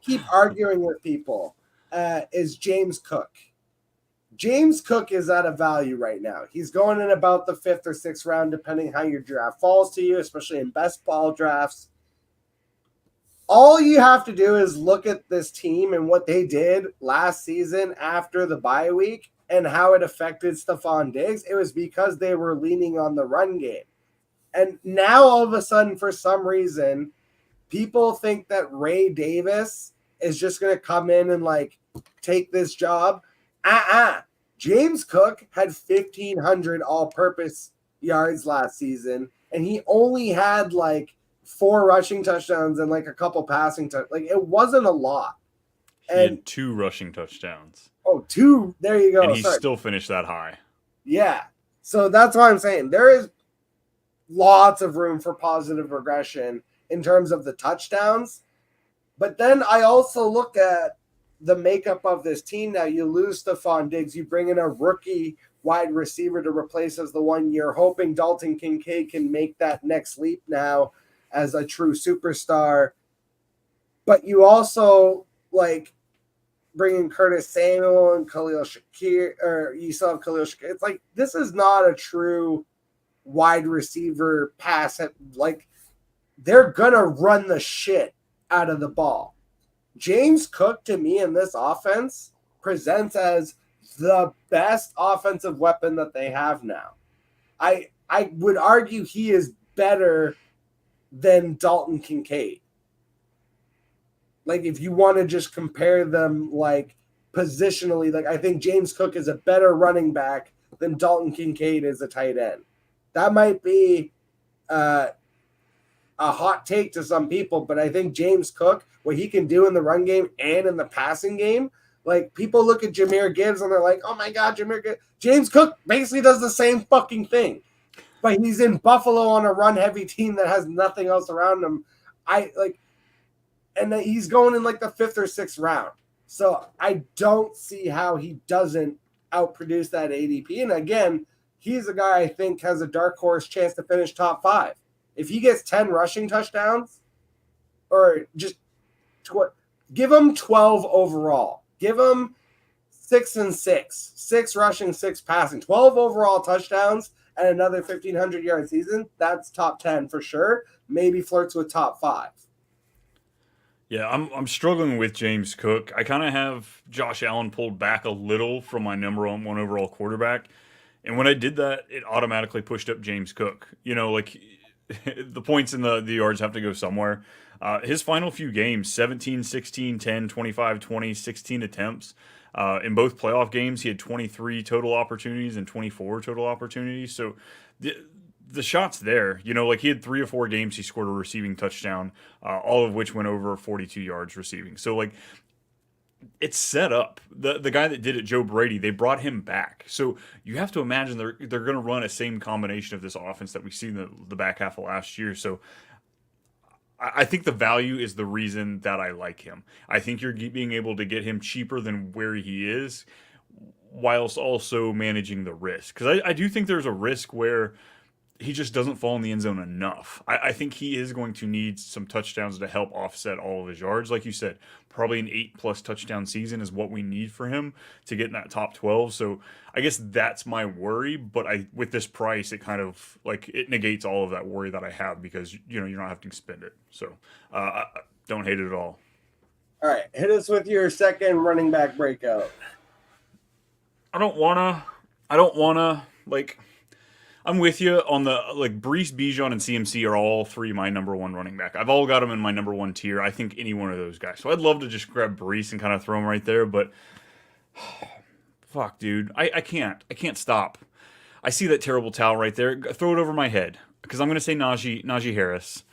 keep arguing with people is James Cook. James Cook is at a value right now. He's going in about the 5th or 6th round, depending how your draft falls to you, especially in best ball drafts. All you have to do is look at this team and what they did last season after the bye week and how it affected Stephon Diggs. It was because they were leaning on the run game. And now all of a sudden, for some reason, people think that Ray Davis is just going to come in and like take this job. James Cook had 1,500 all-purpose yards last season, and he only had like 4 rushing touchdowns and like a couple passing touchdowns. Like, it wasn't a lot. He had 2 rushing touchdowns. Oh, 2. There you go. And he still finished that high. Yeah. So that's why I'm saying there is lots of room for positive regression in terms of the touchdowns. But then I also look at the makeup of this team. Now you lose Stephon Diggs. You bring in a rookie wide receiver to replace as the one you're hoping Dalton Kincaid can make that next leap now as a true superstar. But you also like bring in Curtis Samuel and Khalil Shakir, or you still have Khalil Shakir. It's like, this is not a true wide receiver pass. Like, they're going to run the shit out of the ball. James Cook, to me, in this offense, presents as the best offensive weapon that they have now. I would argue he is better than Dalton Kincaid. Like, if you want to just compare them, like, positionally, like, I think James Cook is a better running back than Dalton Kincaid is a tight end. That might be a hot take to some people, but I think James Cook, what he can do in the run game and in the passing game, like, people look at Jahmyr Gibbs and they're like, oh my God, Jahmyr Gibbs. James Cook basically does the same fucking thing, but he's in Buffalo on a run-heavy team that has nothing else around him. And then he's going in like the 5th or 6th round. So I don't see how he doesn't outproduce that ADP. And again, he's a guy I think has a dark horse chance to finish top 5. If he gets 10 rushing touchdowns, or just give him 12 overall. Give him 6 and 6. 6 rushing, 6 passing. 12 overall touchdowns and another 1,500-yard season. That's top 10 for sure. Maybe flirts with top 5. Yeah, I'm struggling with James Cook. I kind of have Josh Allen pulled back a little from my number 1 overall quarterback. And when I did that, it automatically pushed up James Cook. You know, like, the points in the yards have to go somewhere. His final few games, 17, 16, 10, 25, 20, 16 attempts. In both playoff games, he had 23 total opportunities and 24 total opportunities. So the shot's there. You know, like, he had 3 or 4 games he scored a receiving touchdown, all of which went over 42 yards receiving. So, like, it's set up. The guy that did it, Joe Brady, they brought him back. So you have to imagine they're going to run a same combination of this offense that we see in the back half of last year. So I think the value is the reason that I like him. I think you're being able to get him cheaper than where he is, whilst also managing the risk. Because I do think there's a risk where he just doesn't fall in the end zone enough. I think he is going to need some touchdowns to help offset all of his yards. Like you said, probably an 8+ touchdown season is what we need for him to get in that top 12. So I guess that's my worry. But with this price, it kind of, like, it negates all of that worry that I have, because, you know, you're not having to spend it. So I don't hate it at all. All right, hit us with your second running back breakout. I don't wanna like. I'm with you on the, like, Breece, Bijan, and CMC are all 3 my number 1 running back. I've all got them in my number 1 tier. I think any one of those guys. So I'd love to just grab Breece and kind of throw him right there, but fuck, dude. I can't stop. I see that terrible towel right there. Throw it over my head, because I'm going to say Najee Harris.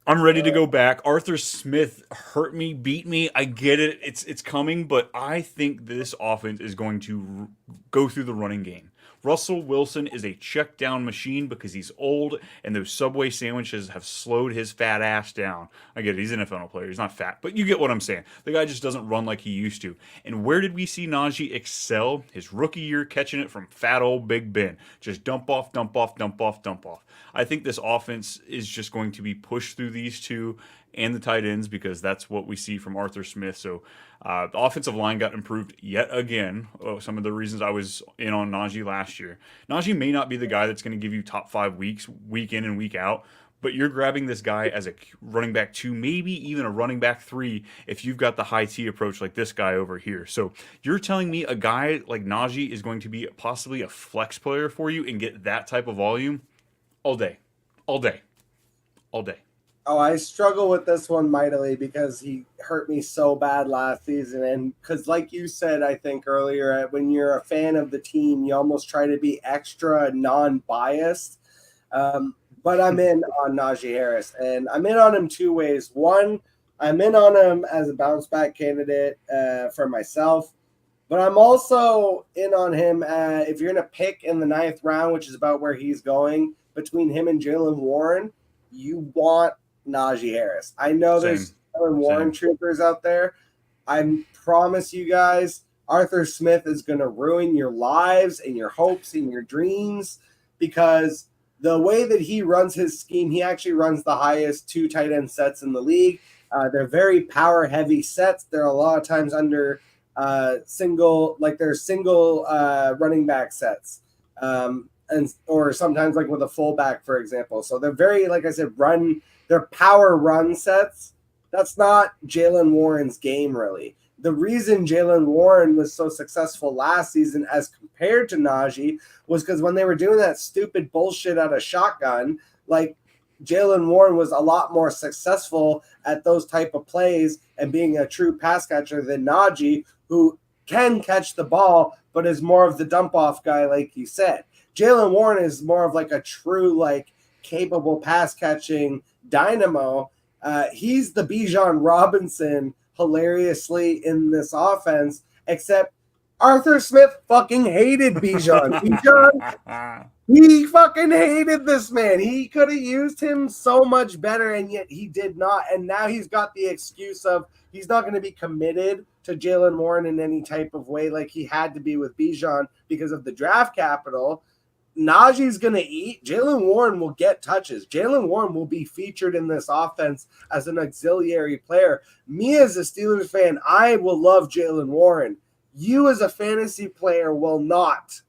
I'm ready to go back. Arthur Smith hurt me, beat me. I get it. It's coming, but I think this offense is going to go through the running game. Russell Wilson is a check down machine because he's old, and those Subway sandwiches have slowed his fat ass down. I get it. He's an NFL player. He's not fat, but you get what I'm saying. The guy just doesn't run like he used to. And where did we see Najee excel? His rookie year, catching it from fat old Big Ben. Just dump off, dump off, dump off, dump off. I think this offense is just going to be pushed through these two, and the tight ends because that's what we see from Arthur Smith. So the offensive line got improved yet again. Some of the reasons I was in on Najee last year. Najee may not be the guy that's going to give you top 5 weeks, week in and week out, but you're grabbing this guy as a running back 2, maybe even a running back 3 if you've got the high T approach like this guy over here. So you're telling me a guy like Najee is going to be possibly a flex player for you and get that type of volume? All day. All day. All day. Oh, I struggle with this one mightily because he hurt me so bad last season. And because, like you said, I think earlier, when you're a fan of the team, you almost try to be extra non-biased. But I'm in on Najee Harris, and I'm in on him 2 ways. One, I'm in on him as a bounce back candidate for myself, but I'm also in on him if you're going to pick in the 9th round, which is about where he's going, between him and Jaylen Warren, you want Najee Harris. I know there's Jaylen Warren troopers out there. I promise you guys, Arthur Smith is going to ruin your lives and your hopes and your dreams because the way that he runs his scheme, he actually runs the highest 2 tight end sets in the league. They're very power heavy sets. They're a lot of times under single running back sets. Or sometimes like with a fullback, for example. So they're very, like I said, they're power run sets. That's not Jaylen Warren's game, really. The reason Jaylen Warren was so successful last season as compared to Najee was because when they were doing that stupid bullshit out of shotgun, like Jaylen Warren was a lot more successful at those type of plays and being a true pass catcher than Najee, who can catch the ball, but is more of the dump off guy, like you said. Jaylen Warren is more of like a true, like capable pass catching dynamo. He's the Bijan Robinson hilariously in this offense, except Arthur Smith fucking hated Bijan. He fucking hated this man. He could have used him so much better, and yet he did not. And now he's got the excuse of he's not going to be committed to Jaylen Warren in any type of way like he had to be with Bijan because of the draft capital. Najee's going to eat. Jaylen Warren will get touches. Jaylen Warren will be featured in this offense as an auxiliary player. Me as a Steelers fan, I will love Jaylen Warren. You as a fantasy player will not.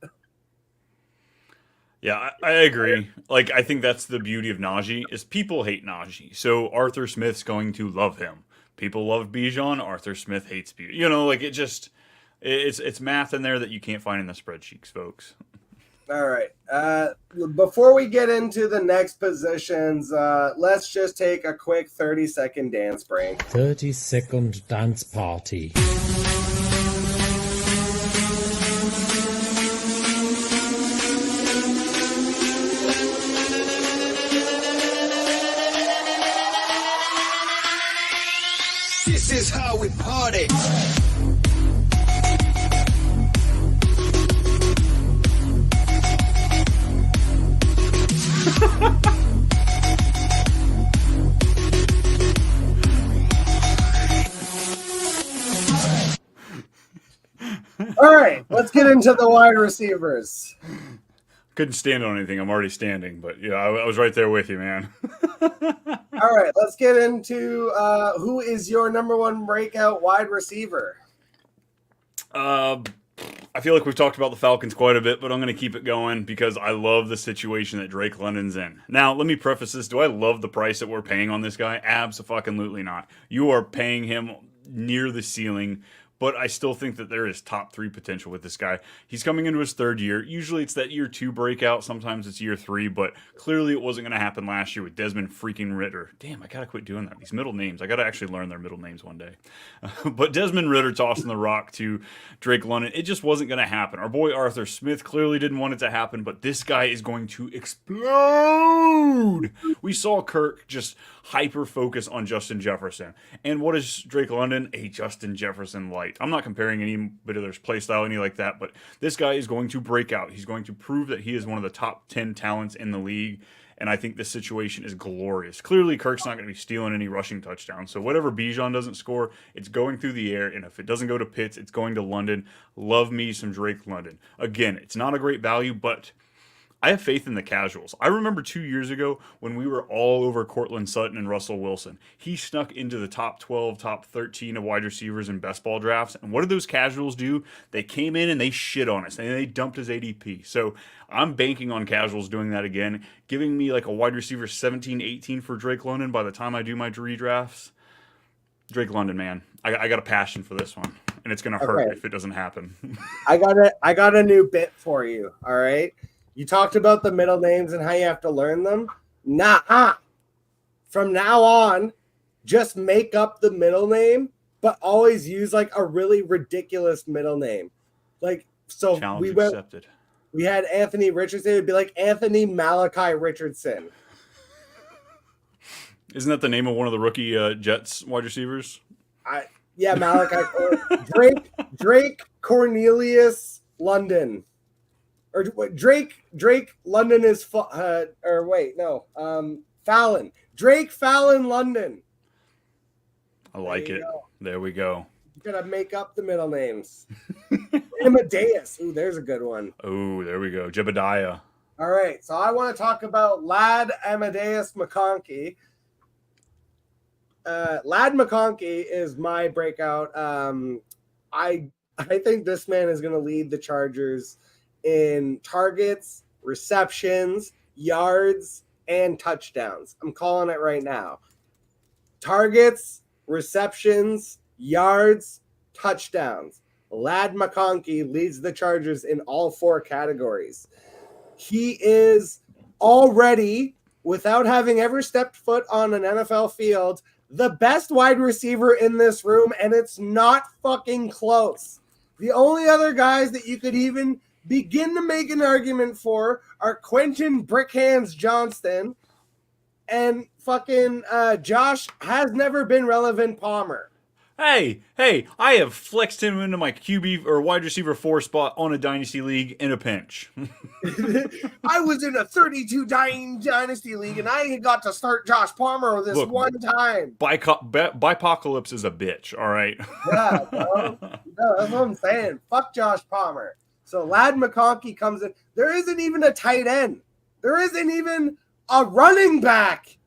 Yeah, I agree. Like, I think that's the beauty of Najee is people hate Najee. So Arthur Smith's going to love him. People love Bijan. Arthur Smith hates Bijan. You know, like it's math in there that you can't find in the spreadsheets, folks. All right. Before we get into the next positions, let's just take a quick 30-second dance break. 30-second dance party. This is how we party. All right, let's get into the wide receivers. Couldn't stand on anything. I'm already standing, but yeah, I was right there with you, man. All right, let's get into who is your number one breakout wide receiver? I feel like we've talked about the Falcons quite a bit, but I'm going to keep it going because I love the situation that Drake London's in. Now, let me preface this. Do I love the price that we're paying on this guy? Abso-fucking-lutely not. You are paying him near the ceiling, but I still think that there is top 3 potential with this guy. He's coming into his 3rd year. Usually it's that year 2 breakout. Sometimes it's year 3, but clearly it wasn't going to happen last year with Desmond freaking Ritter. Damn, I got to quit doing that. These middle names. I got to actually learn their middle names one day. But Desmond Ritter tossing the rock to Drake London. It just wasn't going to happen. Our boy Arthur Smith clearly didn't want it to happen, but this guy is going to explode. We saw Kirk just hyper-focus on Justin Jefferson. And what is Drake London? A Justin Jefferson light. I'm not comparing any bit of their play style, any like that, but this guy is going to break out. He's going to prove that he is one of the top 10 talents in the league, and I think this situation is glorious. Clearly, Kirk's not going to be stealing any rushing touchdowns, so whatever Bijan doesn't score, it's going through the air, and if it doesn't go to Pitts, it's going to London. Love me some Drake London. Again, it's not a great value, but I have faith in the casuals. I remember 2 years ago when we were all over Cortland Sutton and Russell Wilson. He snuck into the top 12, top 13 of wide receivers in best ball drafts. And what did those casuals do? They came in and they shit on us and they dumped his ADP. So I'm banking on casuals doing that again, giving me like a wide receiver 17, 18 for Drake London by the time I do my redrafts. Drake London, man. I got a passion for this one. And it's going to hurt if it doesn't happen. I got a new bit for you, all right? You talked about the middle names and how you have to learn them. Nah. From now on, just make up the middle name, but always use like a really ridiculous middle name. Like, so Challenge accepted. We had Anthony Richardson. It would be like Anthony Malachi Richardson. Isn't that the name of one of the rookie Jets wide receivers? Yeah, Malachi. Drake Cornelius London. Or Drake London is Fallon. Drake Fallon London. I like it. There we go. You gotta make up the middle names. Amadeus. Ooh, there's a good one. Oh, there we go. Jebediah. All right, so I want to talk about Lad Amadeus McConkey. Lad McConkey is my breakout. I think this man is going to lead the Chargers in targets, receptions, yards, and touchdowns. I'm calling it right now. Targets, receptions, yards, touchdowns. Lad McConkey leads the Chargers in all 4 categories. He is already, without having ever stepped foot on an NFL field, the best wide receiver in this room, and it's not fucking close. The only other guys that you could even begin to make an argument for are Quentin Brickhands Johnston and fucking Josh has never been relevant Palmer. Hey, I have flexed him into my QB or wide receiver 4 spot on a dynasty league in a pinch. I was in a 32 dynasty league and I got to start Josh Palmer this one time. Bipocalypse is a bitch, all right? Yeah, bro. No, that's what I'm saying. Fuck Josh Palmer. So Lad McConkey comes in. There isn't even a tight end. There isn't even a running back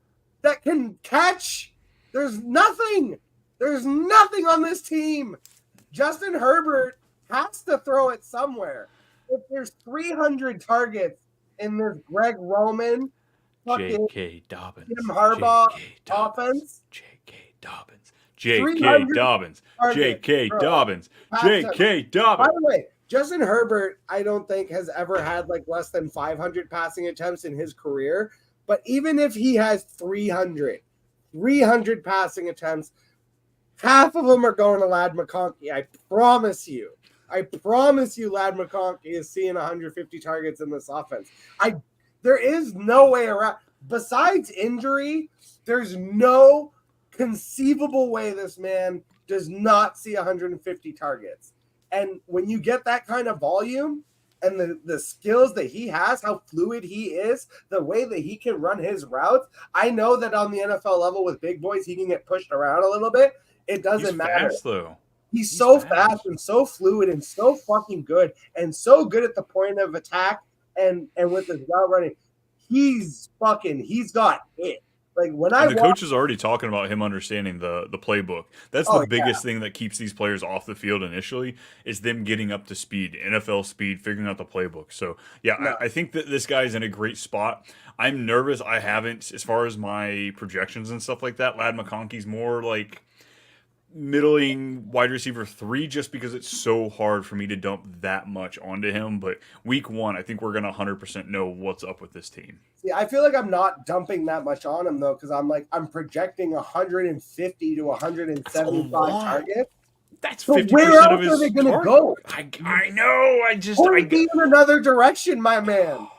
that can catch. There's nothing. There's nothing on this team. Justin Herbert has to throw it somewhere. If there's 300 targets in this Greg Roman, J.K. Dobbins, Jim Harbaugh offense, J.K. Dobbins, J.K. Dobbins, J.K. Dobbins, J.K. Dobbins. By the way, Justin Herbert, I don't think has ever had like less than 500 passing attempts in his career. But even if he has 300 passing attempts, half of them are going to Lad McConkey. I promise you, Lad McConkey is seeing 150 targets in this offense. There is no way around. Besides injury, there's no conceivable way this man does not see 150 targets. And when you get that kind of volume and the skills that he has, how fluid he is, the way that he can run his routes, I know that on the NFL level with big boys, he can get pushed around a little bit. It doesn't matter. Fast, though. He's so fast and so fluid and so fucking good and so good at the point of attack and with his route running. He's got it. Like when the coach is already talking about him understanding the playbook. That's the biggest thing that keeps these players off the field initially is them getting up to speed, NFL speed, figuring out the playbook. So I think that this guy's in a great spot. I'm nervous. I haven't, as far as my projections and stuff like that. Lad McConkey's more like middling wide receiver 3 just because it's so hard for me to dump that much onto him. But week 1, I think we're going to 100% know what's up with this team. See, I feel like I'm not dumping that much on him, though, because I'm projecting 150 to 175 targets. That's 50% so where else of his are they going to target. go? I know. Point me in another direction, my man.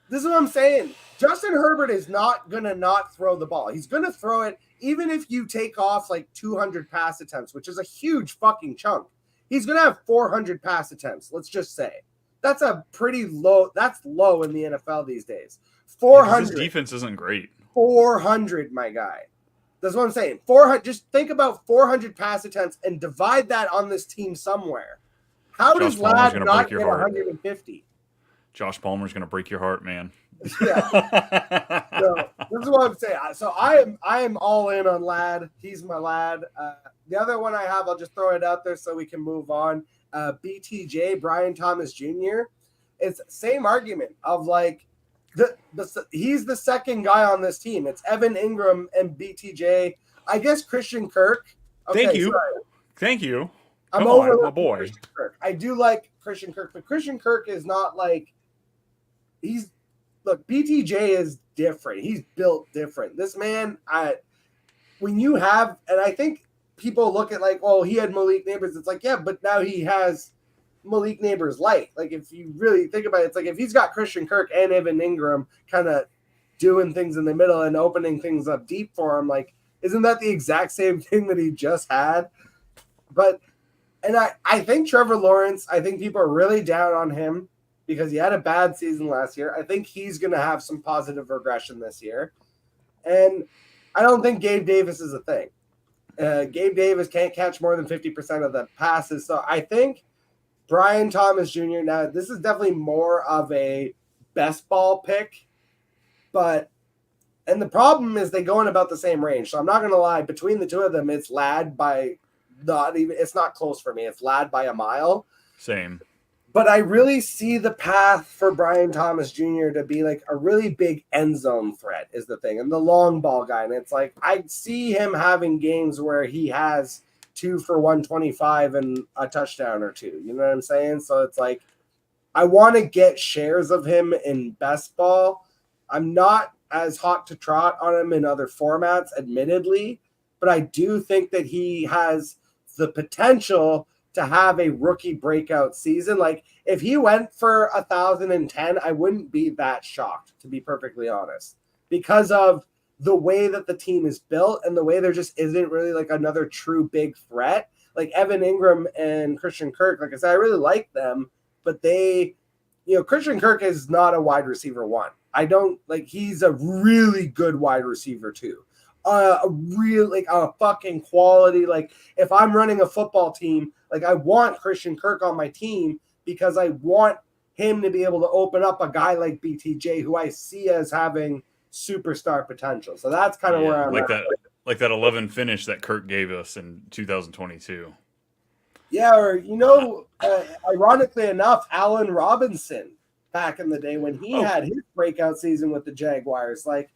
This is what I'm saying. Justin Herbert is not going to not throw the ball. He's going to throw it even if you take off like 200 pass attempts, which is a huge fucking chunk. He's going to have 400 pass attempts, let's just say. That's a pretty low. That's low in the NFL these days. 400. His defense isn't great. 400, my guy. That's what I'm saying. 400. Just think about 400 pass attempts and divide that on this team somewhere. How does Lad not get 150? Josh Palmer's going to break your heart, man. Yeah. So this is what I'm saying. So I am all in on Lad. He's my lad. The other one I have, I'll just throw it out there so we can move on. BTJ, Brian Thomas Jr. It's same argument of like he's the second guy on this team. It's Evan Ingram and BTJ. I guess Christian Kirk. Okay, Thank you. sorry. Thank you. I'm Come on, over my boy. Christian Kirk. I do like Christian Kirk, but Christian Kirk is not like look, BTJ is different. He's built different. This man, when you have, and I think people look at like, oh, he had Malik Neighbors. It's like, yeah, but now he has Malik Neighbors light. Like, if you really think about it, it's like if he's got Christian Kirk and Evan Ingram kind of doing things in the middle and opening things up deep for him, like, isn't that the exact same thing that he just had? But, and I think Trevor Lawrence, I think people are really down on him because he had a bad season last year. I think he's going to have some positive regression this year. And I don't think Gabe Davis is a thing. Gabe Davis can't catch more than 50% of the passes. So I think Brian Thomas Jr., now this is definitely more of a best ball pick, and the problem is they go in about the same range. So I'm not going to lie, between the two of them, it's Lad by it's not close for me. It's Lad by a mile. Same. But I really see the path for Brian Thomas Jr. to be like a really big end zone threat is the thing. And the long ball guy. And it's like, I see him having games where he has 2 for 125 and a touchdown or two. You know what I'm saying? So it's like, I want to get shares of him in best ball. I'm not as hot to trot on him in other formats, admittedly, but I do think that he has the potential to have a rookie breakout season. Like, if he went for 1,010, I wouldn't be that shocked, to be perfectly honest, because of the way that the team is built and the way there just isn't really like another true big threat. Like Evan Ingram and Christian Kirk, like I said, I really like them, but Christian Kirk is not a wide receiver one. I don't like, he's a really good wide receiver too. A fucking quality. Like, if I'm running a football team, like, I want Christian Kirk on my team because I want him to be able to open up a guy like BTJ, who I see as having superstar potential. So that's kind of where I'm like at. Like that 11 finish that Kirk gave us in 2022. Yeah, or ironically enough, Allen Robinson back in the day when he had his breakout season with the Jaguars, like.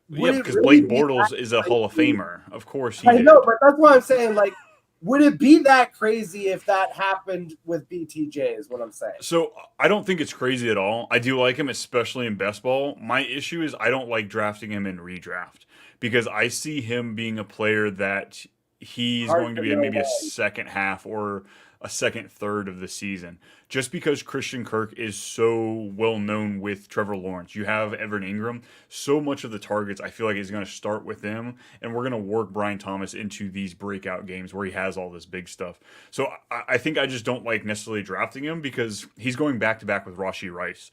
Yeah, because Blake Bortles is a Hall of Famer. Of course he I did. know, but that's what I'm saying. Like, would it be that crazy if that happened with BTJ is what I'm saying. So I don't think it's crazy at all. I do like him, especially in best ball. My issue is I don't like drafting him in redraft because I see him being a player that he's going to be maybe a second half or a second third of the season. Just because Christian Kirk is so well known with Trevor Lawrence. You have Evan Ingram. So much of the targets I feel like is going to start with him, and we're going to work Brian Thomas into these breakout games where he has all this big stuff. So I think I just don't like necessarily drafting him because he's going back to back with Rashee Rice.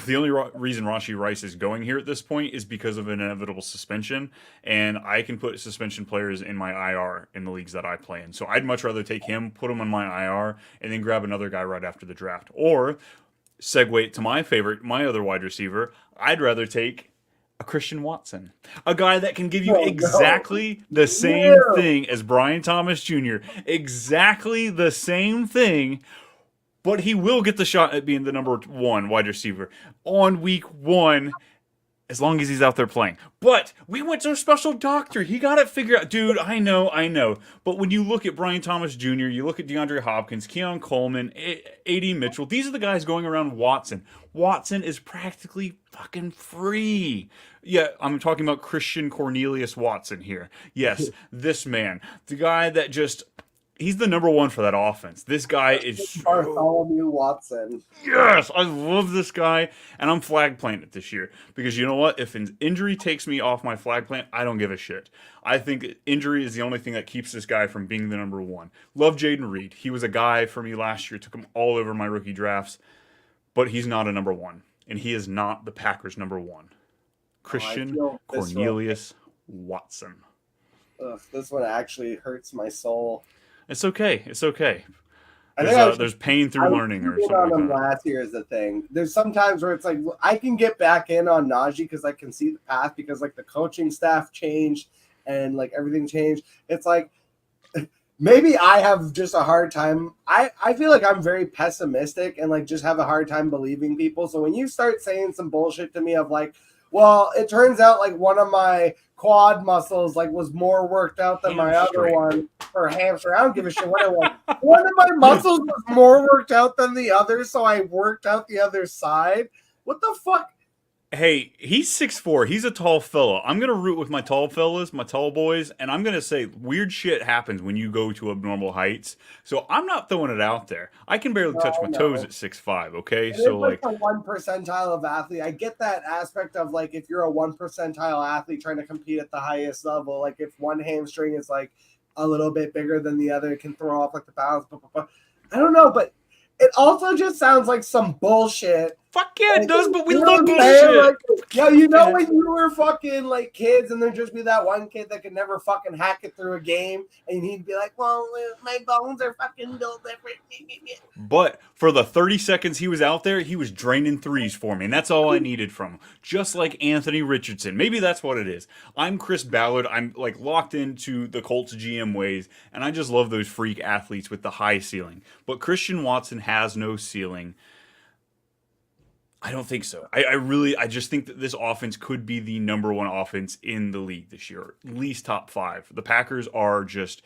The only reason Rashee Rice is going here at this point is because of an inevitable suspension, and I can put suspension players in my IR in the leagues that I play in. So I'd much rather take him, put him on my IR, and then grab another guy right after the draft. Or segue to my other wide receiver, I'd rather take a Christian Watson, a guy that can give you exactly the same thing as Brian Thomas Jr., exactly the same thing. But he will get the shot at being the number 1 wide receiver on week 1 as long as he's out there playing. But we went to a special doctor. He got it figured out. Dude, I know. But when you look at Brian Thomas Jr., you look at DeAndre Hopkins, Keon Coleman, A.D. Mitchell, these are the guys going around Watson. Watson is practically fucking free. Yeah, I'm talking about Christian Cornelius Watson here. Yes, this man. The guy that just... He's the number 1 for that offense. This guy is Bartholomew Watson. Yes, I love this guy, and I'm flag playing it this year because you know what? If an injury takes me off my flag plant, I don't give a shit. I think injury is the only thing that keeps this guy from being the number 1. Love Jaden Reed. He was a guy for me last year. Took him all over my rookie drafts, but he's not a number 1, and he is not the Packers' number 1. Christian Cornelius Watson. Ugh, this one actually hurts my soul. It's okay. There's pain through learning or on something them like that. last year is the thing. There's sometimes where it's like I can get back in on Najee because I can see the path because like the coaching staff changed and like everything changed. It's like maybe I have just a hard time. I feel like I'm very pessimistic and like just have a hard time believing people. So when you start saying some bullshit to me of like, well, it turns out like one of my quad muscles like was more worked out than my other one, or hamstring. I don't give a shit what it was. One of my muscles was more worked out than the other, so I worked out the other side. What the fuck? Hey, he's 6'4". He's a tall fella. I'm going to root with my tall fellas, my tall boys, and I'm going to say weird shit happens when you go to abnormal heights. So I'm not throwing it out there. I can barely touch my toes at 6'5", okay? It So, like a 1 percentile of athlete. I get that aspect of like if you're a 1 percentile athlete trying to compete at the highest level, like if one hamstring is like a little bit bigger than the other, it can throw off like the balance. Blah, blah, blah. I don't know, but it also just sounds like some bullshit. Fuck yeah, it does, but we You know love what I'm saying? bullshit. Like, yo, you know when you were fucking like kids and there'd just be that one kid that could never fucking hack it through a game and he'd be like, well, my bones are fucking built different. But for the 30 seconds he was out there, he was draining threes for me, and that's all I needed from him. Just like Anthony Richardson. Maybe that's what it is. I'm Chris Ballard. I'm like locked into the Colts GM ways, and I just love those freak athletes with the high ceiling. But Christian Watson has no ceiling. I don't think so. I just think that this offense could be the number one offense in the league this year, at least top 5. The Packers are just,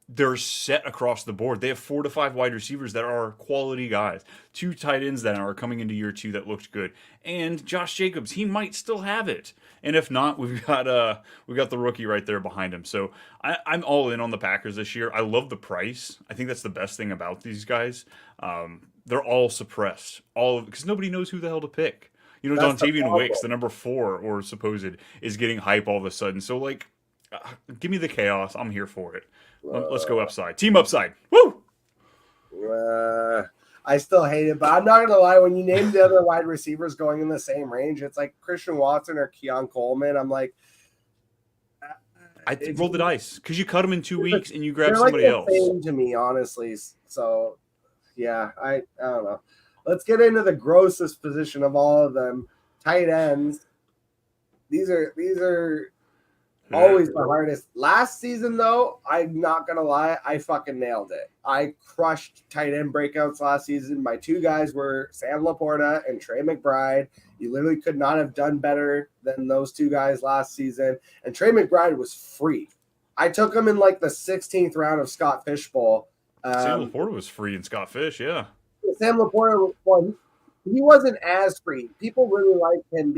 they're set across the board. They have 4 to 5 wide receivers that are quality guys, 2 tight ends that are coming into year 2 that looked good, and Josh Jacobs, he might still have it. And if not, we've got the rookie right there behind him. So I'm all in on the Packers this year. I love the price. I think that's the best thing about these guys. They're all suppressed, because nobody knows who the hell to pick. You know, Dontavian Wicks, the number 4 or supposed, is getting hype all of a sudden. So like, give me the chaos. I'm here for it. Let's go upside. Team upside. Woo! I still hate it, but I'm not gonna lie. When you name the other wide receivers going in the same range, it's like Christian Watson or Keon Coleman. I'm like, I rolled the dice because you cut them in 2 weeks and you grab they're somebody like the else. same to me, honestly. So, yeah, I don't know. Let's get into the grossest position of all of them, tight ends. These are always the hardest. Last season, though, I'm not going to lie, I fucking nailed it. I crushed tight end breakouts last season. My 2 guys were Sam Laporta and Trey McBride. You literally could not have done better than those 2 guys last season. And Trey McBride was free. I took him in like the 16th round of Scott Fish Bowl. Sam Laporta was free in Scott Fish, yeah. Sam Laporta, well, he wasn't as free. People really liked him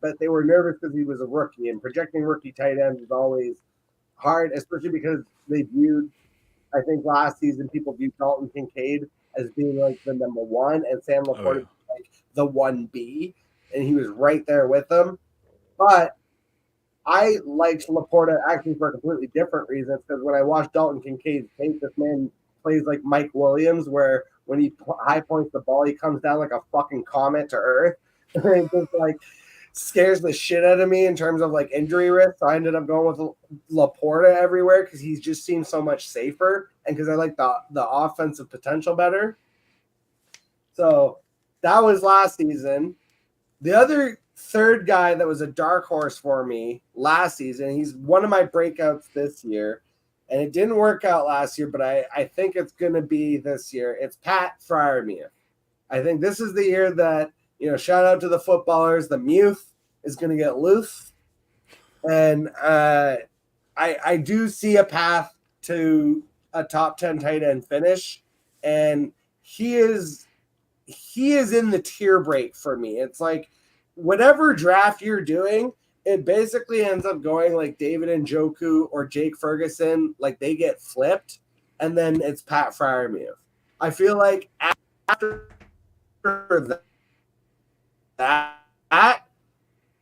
but they were nervous because he was a rookie, and projecting rookie tight ends is always hard, especially because they viewed, I think last season, people viewed Dalton Kincaid as being like the number 1, and Sam Laporta was like the 1B, and he was right there with them. But I liked Laporta actually for completely different reasons, because when I watched Dalton Kincaid's tape, this man plays like Mike Williams, where when he high points the ball, he comes down like a fucking comet to earth. And it just like scares the shit out of me in terms of like injury risk. So I ended up going with Laporta everywhere because he just seems so much safer, and because I like the offensive potential better. So that was last season. The other third guy that was a dark horse for me last season, he's one of my breakouts this year, and it didn't work out last year, but I think it's going to be this year. It's Pat Freiermuth. I think this is the year that, you know, shout out to the footballers, the Muth is going to get loose. And I do see a path to a top 10 tight end finish. And he is in the tier break for me. It's like whatever draft you're doing, it basically ends up going like David Njoku or Jake Ferguson, like they get flipped, and then it's Pat Freiermuth. I feel like after that,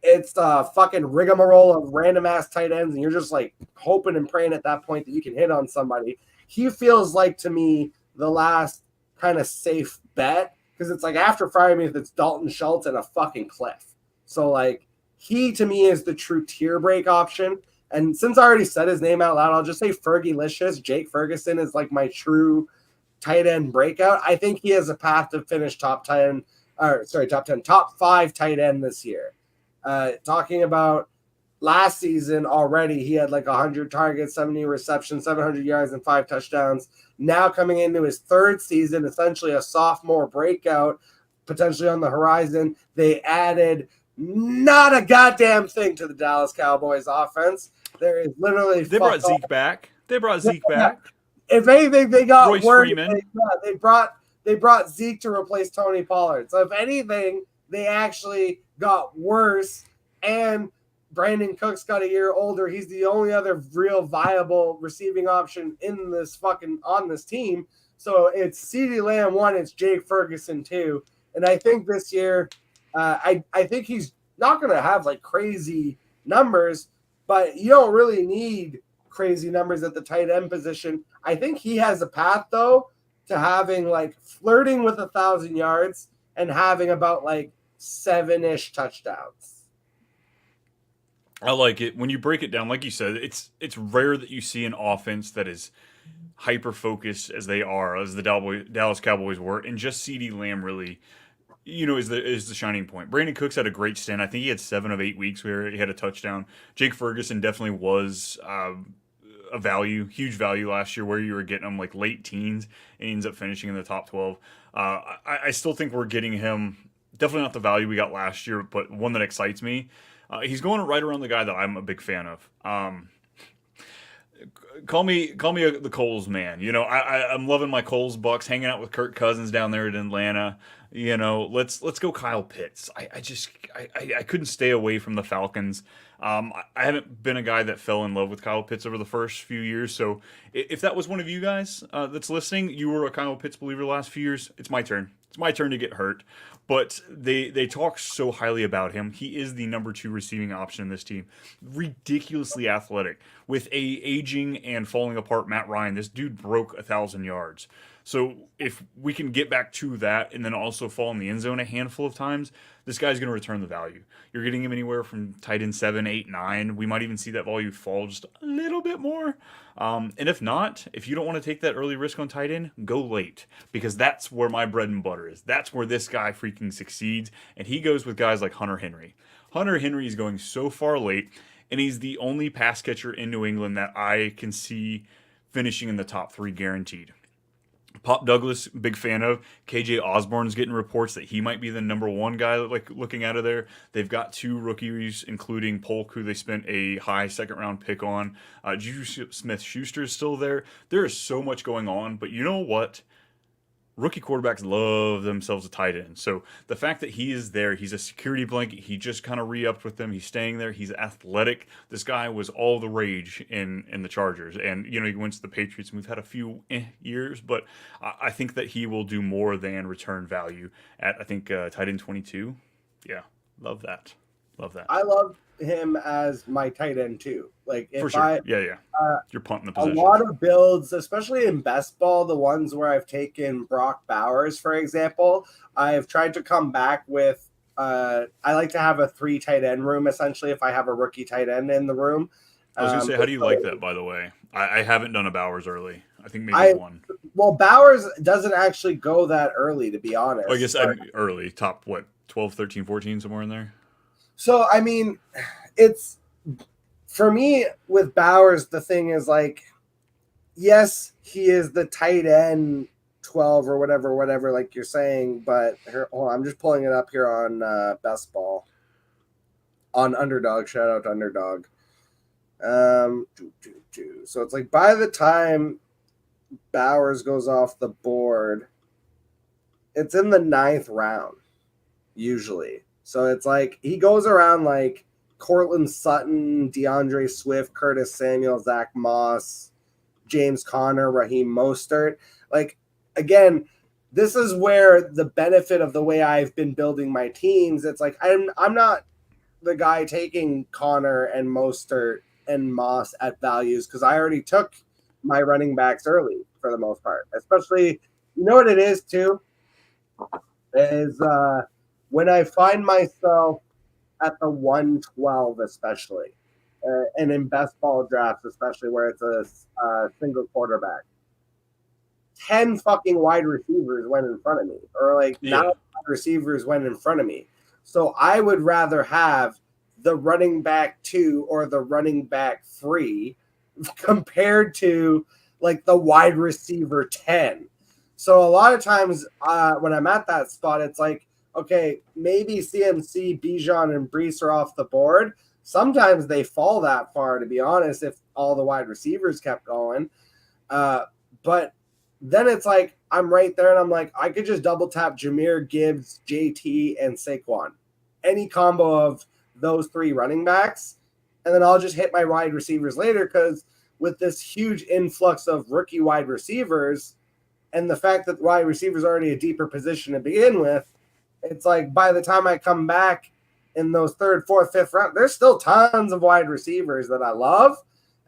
it's a fucking rigmarole of random ass tight ends, and you're just like hoping and praying at that point that you can hit on somebody. He feels like to me the last kind of safe bet, because it's like after Freiermuth, it's Dalton Schultz and a fucking cliff. So like he to me is the true tier break option. And since I already said his name out loud, I'll just say Fergie-licious. Jake Ferguson is like my true tight end breakout. I think he has a path to finish top 10, top 5 tight end this year. Talking about last season already, he had like 100 targets, 70 receptions, 700 yards, and 5 touchdowns. Now coming into his 3rd season, essentially a sophomore breakout, potentially on the horizon. They added not a goddamn thing to the Dallas Cowboys offense. There is literally they brought Zeke back. If anything, they got Royce worse. Freeman. They brought Zeke to replace Tony Pollard. So if anything, they actually got worse. And Brandon Cooks got a year older. He's the only other real viable receiving option on this team. So it's CeeDee Lamb 1, it's Jake Ferguson 2. And I think this year, I think he's not going to have like crazy numbers, but you don't really need crazy numbers at the tight end position. I think he has a path though to having like flirting with 1,000 yards and having about like 7-ish touchdowns. I like it. When you break it down, like you said, it's rare that you see an offense that is hyper focused as they are, as the Dallas Cowboys were, and just CeeDee Lamb really, is the shining point. Brandon Cooks had a great stint. I think he had 7 of 8 weeks where he had a touchdown. Jake Ferguson definitely was a value, huge value last year, where you were getting him like late teens and he ends up finishing in the top 12. I still think we're getting him, definitely not the value we got last year, but one that excites me. He's going right around the guy that I'm a big fan of. Call me the Coles man. I'm loving my Coles Bucks, hanging out with Kirk Cousins down there in Atlanta. Let's go Kyle Pitts. I couldn't stay away from the Falcons. I haven't been a guy that fell in love with Kyle Pitts over the first few years. So if that was one of you guys that's listening, you were a Kyle Pitts believer the last few years, it's my turn. It's my turn to get hurt. But they talk so highly about him. He is the number 2 receiving option in this team. Ridiculously athletic. With a aging and falling apart Matt Ryan, this dude broke 1,000 yards. So if we can get back to that and then also fall in the end zone a handful of times, this guy's going to return the value. You're getting him anywhere from tight end 7, 8, 9. We might even see that value fall just a little bit more. And if not, if you don't want to take that early risk on tight end, go late. Because that's where my bread and butter is. That's where this guy freaking succeeds. And he goes with guys like Hunter Henry. Hunter Henry is going so far late, and he's the only pass catcher in New England that I can see finishing in the top 3 guaranteed. Pop Douglas, big fan of. KJ Osborne's getting reports that he might be the number 1 guy looking out of there. They've got 2 rookies, including Polk, who they spent a high 2nd round pick on. Juju Smith-Schuster is still there. There is so much going on, but you know what? Rookie quarterbacks love themselves a tight end. So the fact that he is there, he's a security blanket. He just kind of re-upped with them. He's staying there. He's athletic. This guy was all the rage in the Chargers. And, he went to the Patriots, and we've had a few years, but I think that he will do more than return value at, I think, tight end 22. Yeah, love that. I love him as my tight end too. Like if for sure. You're punting the position. A lot of builds, especially in best ball, the ones where I've taken Brock Bowers, for example, I've tried to come back with I like to have a 3 tight end room essentially if I have a rookie tight end in the room. I was gonna say, how do you like that, by the way? I haven't done a Bowers early. I think maybe 1. Well, Bowers doesn't actually go that early, to be honest. Well, I guess I'm early, top 12, 13, 14, somewhere in there. So, I mean, it's for me with Bowers, the thing is like, yes, he is the tight end 12 or whatever, like you're saying. But here, hold on, I'm just pulling it up here on Best Ball on Underdog. Shout out to Underdog. So it's like by the time Bowers goes off the board, it's in the 9th round usually. So it's like he goes around like Cortland Sutton, DeAndre Swift, Curtis Samuel, Zach Moss, James Conner, Raheem Mostert. Like, again, this is where the benefit of the way I've been building my teams. It's like I'm not the guy taking Conner and Mostert and Moss at values because I already took my running backs early for the most part. Especially, you know what it is too? Is when I find myself at the 112, especially, and in best ball drafts, especially where it's a single quarterback, 10 fucking wide receivers went in front of me, or like 9 Yeah. wide receivers went in front of me. So I would rather have the running back 2 or the running back 3 compared to like the wide receiver 10. So a lot of times when I'm at that spot, it's like, okay, maybe CMC, Bijan, and Brees are off the board. Sometimes they fall that far, to be honest, if all the wide receivers kept going. But then it's like I'm right there and I'm like, I could just double tap Jahmyr Gibbs, JT, and Saquon. Any combo of those 3 running backs, and then I'll just hit my wide receivers later, because with this huge influx of rookie wide receivers and the fact that wide receivers are already a deeper position to begin with, it's like by the time I come back in those 3rd, 4th, 5th round, there's still tons of wide receivers that I love,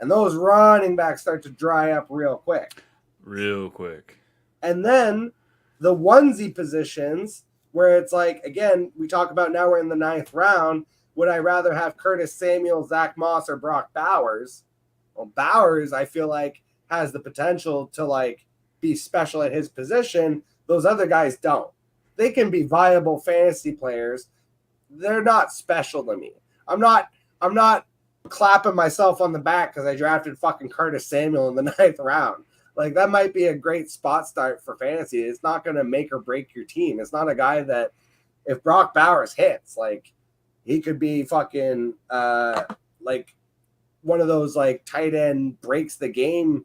and those running backs start to dry up real quick. Real quick. And then the onesie positions, where it's like, again, we talk about now we're in the 9th round. Would I rather have Curtis Samuel, Zach Moss, or Brock Bowers? Well, Bowers, I feel like, has the potential to like be special at his position. Those other guys don't. They can be viable fantasy players. They're not special to me. I'm not clapping myself on the back because I drafted fucking Curtis Samuel in the 9th round. Like, that might be a great spot start for fantasy. It's not going to make or break your team. It's not a guy that, if Brock Bowers hits, like, he could be fucking like one of those like tight end breaks the game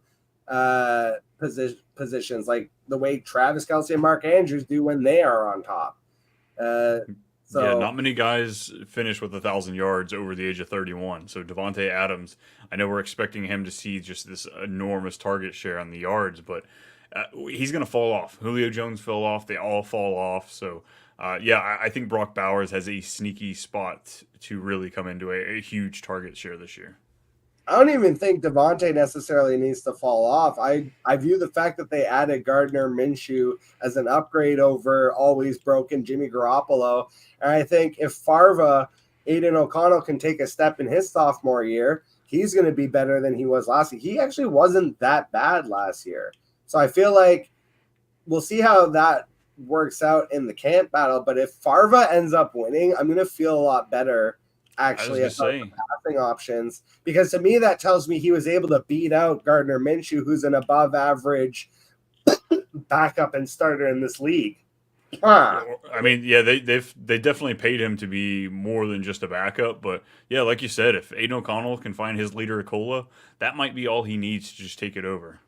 positions, like the way Travis Kelce and Mark Andrews do when they are on top. So yeah, not many guys finish with 1,000 yards over the age of 31. So Devontae Adams, I know we're expecting him to see just this enormous target share on the yards, but he's going to fall off. Julio Jones fell off. They all fall off. So, I think Brock Bowers has a sneaky spot to really come into a huge target share this year. I don't even think Devontae necessarily needs to fall off. I view the fact that they added Gardner Minshew as an upgrade over always broken Jimmy Garoppolo. And I think if Farva, Aiden O'Connell, can take a step in his sophomore year, he's going to be better than he was last year. He actually wasn't that bad last year. So I feel like we'll see how that works out in the camp battle. But if Farva ends up winning, I'm going to feel a lot better actually about the passing options, because to me that tells me he was able to beat out Gardner Minshew, who's an above average backup and starter in this league. I mean, yeah, they definitely paid him to be more than just a backup, but yeah, like you said, if Aiden O'Connell can find his leader Acola, that might be all he needs to just take it over.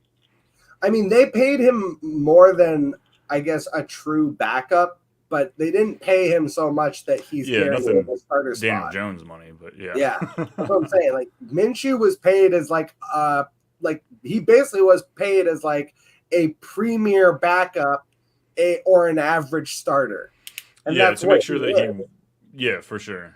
I mean, they paid him more than, I guess, a true backup, but they didn't pay him so much that he's nothing the starter Daniel spot. Jones money, but yeah. Yeah, that's what I'm saying. Like, Minshew was paid as like he basically was paid as like a premier backup, or an average starter. And that's to make sure that for sure.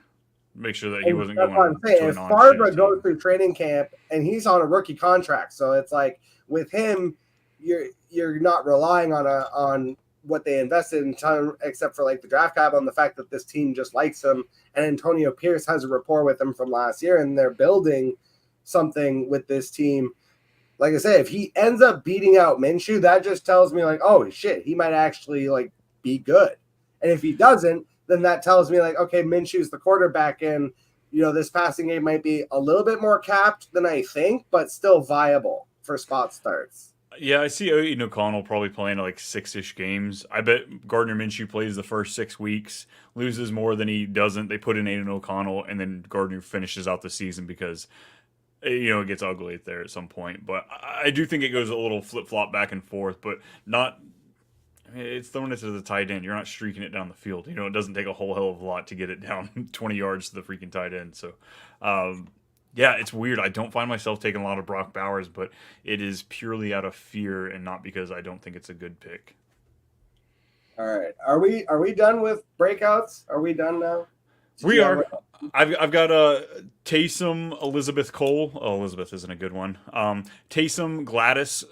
Make sure that he wasn't going. What I'm saying. If Farva goes through training camp and he's on a rookie contract, so it's like with him, you're not relying on what they invested in time, except for like the draft cap, on the fact that this team just likes him, and Antonio Pierce has a rapport with him from last year, and they're building something with this team. Like I said, if he ends up beating out Minshew, that just tells me like, oh shit, he might actually like be good. And if he doesn't, then that tells me like, okay, Minshew's the quarterback, and this passing game might be a little bit more capped than I think, but still viable for spot starts. Yeah, I see Aiden O'Connell probably playing like 6-ish games. I bet Gardner Minshew plays the first 6 weeks, loses more than he doesn't. They put in Aiden O'Connell, and then Gardner finishes out the season because it gets ugly there at some point. But I do think it goes a little flip-flop back and forth, but not – it's throwing it to the tight end. You're not streaking it down the field. It doesn't take a whole hell of a lot to get it down 20 yards to the freaking tight end. So, yeah, it's weird. I don't find myself taking a lot of Brock Bowers, but it is purely out of fear and not because I don't think it's a good pick. All right. Are we done with breakouts? Are we done now? We are. I've got Taysom Elizabeth Cole. Oh, Elizabeth isn't a good one. Taysom Gladys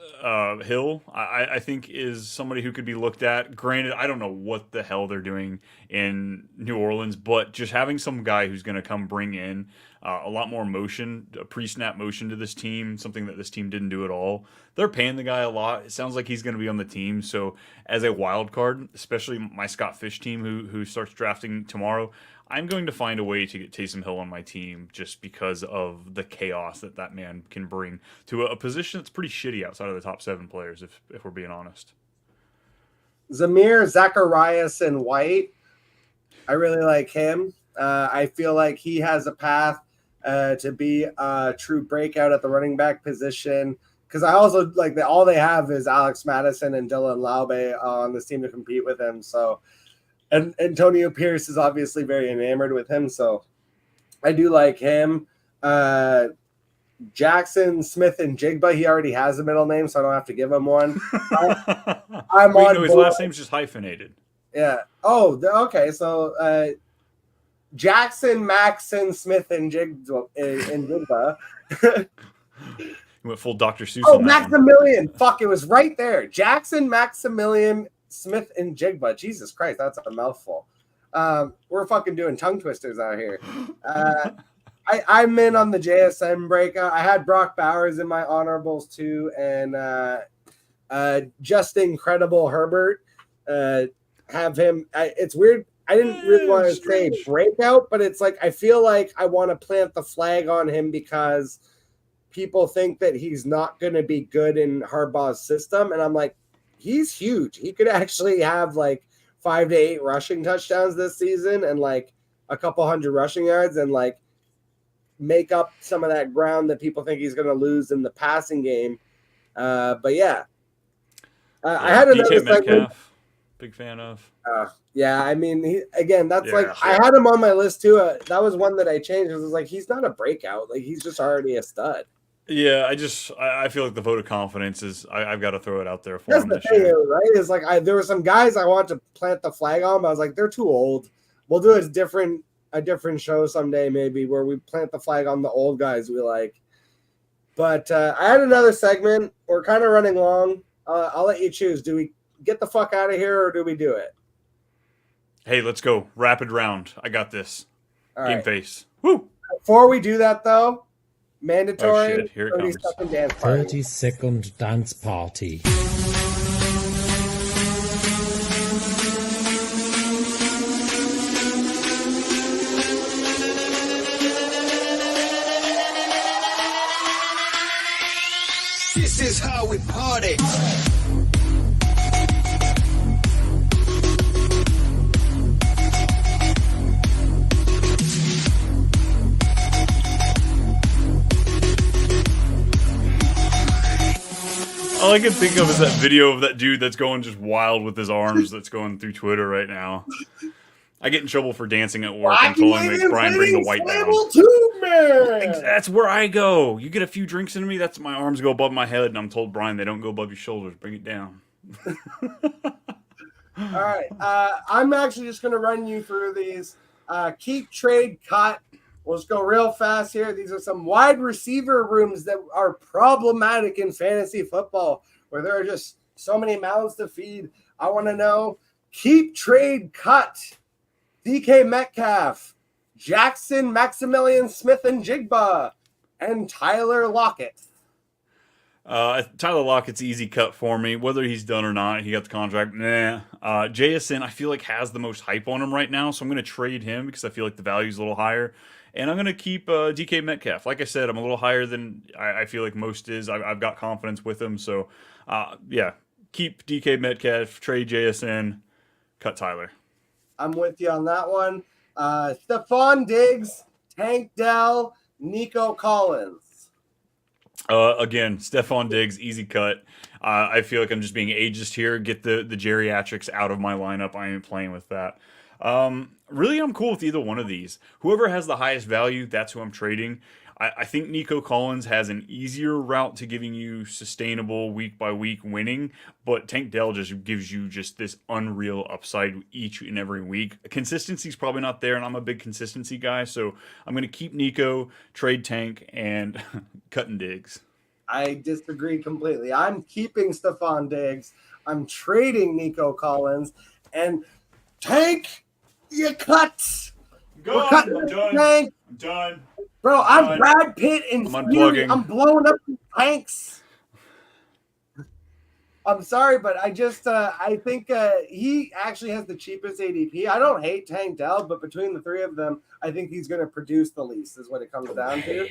Hill, I think is somebody who could be looked at. Granted, I don't know what the hell they're doing in New Orleans, but just having some guy who's going to come bring in a lot more motion, a pre-snap motion to this team, something that this team didn't do at all. They're paying the guy a lot. It sounds like he's going to be on the team. So as a wild card, especially my Scott Fish team who starts drafting tomorrow, I'm going to find a way to get Taysom Hill on my team just because of the chaos that man can bring to a position that's pretty shitty outside of the top 7 players, if we're being honest. Zamir Zacharias and White, I really like him. I feel like he has a path to be a true breakout at the running back position. Because I also like that all they have is Alex Madison and Dylan Laube on this team to compete with him. So, and Antonio Pierce is obviously very enamored with him. So I do like him. Jackson Smith and Jigba, he already has a middle name, so I don't have to give him one. I'm Wait, on no, his board. last name's just hyphenated. Yeah. Oh, okay. So Jackson, Maxon, Smith, and Jigba. He went full Dr. Seuss Oh, on that one. Maximilian. Fuck, it was right there. Jackson, Maximilian, Smith, and Jigba. Jesus Christ, that's a mouthful. We're fucking doing tongue twisters out here. I'm in on the JSN breakout. I had Brock Bowers in my honorables too, and just incredible Herbert. Have him. It's weird. I didn't really want to say breakout, but it's like I feel like I want to plant the flag on him because people think that he's not going to be good in Harbaugh's system, and I'm like, he's huge. He could actually have like 5 to 8 rushing touchdowns this season and like a couple hundred rushing yards and like make up some of that ground that people think he's going to lose in the passing game. But yeah, I had another DK segment. Metcalf, big fan of. Yeah, I mean, that's Yeah, like sure. I had him on my list too. That was one that I changed. It was like he's not a breakout; like he's just already a stud. Yeah, I feel like the vote of confidence is I've got to throw it out there for That's him the this thing, year. right? Is like there were some guys I want to plant the flag on, but I was like, they're too old. We'll do a different show someday, maybe where we plant the flag on the old guys we like. But I had another segment. We're kind of running long. I'll let you choose. Do we get the fuck out of here or do we do it? Hey, let's go. Rapid round. I got this. All Game right. face. Woo! Before we do that, though, mandatory Oh, shit. Here it 30 comes. second dance party. 30-second dance party. This is how we party. All I can think of is that video of that dude that's going just wild with his arms that's going through Twitter right now. I get in trouble for dancing at work and telling make Brian bring the white down. That's where I go. You get a few drinks into me, that's my arms go above my head, and I'm told, Brian, they don't go above your shoulders. Bring it down. All right. I'm actually just going to run you through these. Keep, trade, cut. We'll just go real fast here. These are some wide receiver rooms that are problematic in fantasy football, where there are just so many mouths to feed. I want to know, keep, trade, cut. DK Metcalf, Jackson, Maximilian Smith and Jigba, and Tyler Lockett. Tyler Lockett's easy cut for me. Whether he's done or not, he got the contract. Nah. JSN, I feel like has the most hype on him right now, so I'm going to trade him because I feel like the value's a little higher. And I'm going to keep DK Metcalf. Like I said, I'm a little higher than I feel like most is. I've got confidence with him. So, yeah, keep DK Metcalf, trade JSN, cut Tyler. I'm with you on that one. Stephon Diggs, Tank Dell, Nico Collins. Again, Stephon Diggs, easy cut. I feel like I'm just being ageist here. Get the geriatrics out of my lineup. I ain't playing with that. Really, I'm cool with either one of these. Whoever has the highest value, that's who I'm trading. I think Nico Collins has an easier route to giving you sustainable week by week winning, but Tank Dell just gives you just this unreal upside each and every week. Consistency's probably not there, and I'm a big consistency guy, so I'm going to keep Nico, trade Tank, and cutting Diggs. I disagree completely. I'm keeping Stephon Diggs. I'm trading Nico Collins, and Tank, you cut. We're cutting I'm done. Tank. I'm done. Bro, I'm Brad Pitt and I'm Fury. unplugging. I'm blowing up these tanks. I'm sorry, but I think he actually has the cheapest ADP. I don't hate Tank Dell, but between the three of them, I think he's going to produce the least, is what it comes down to.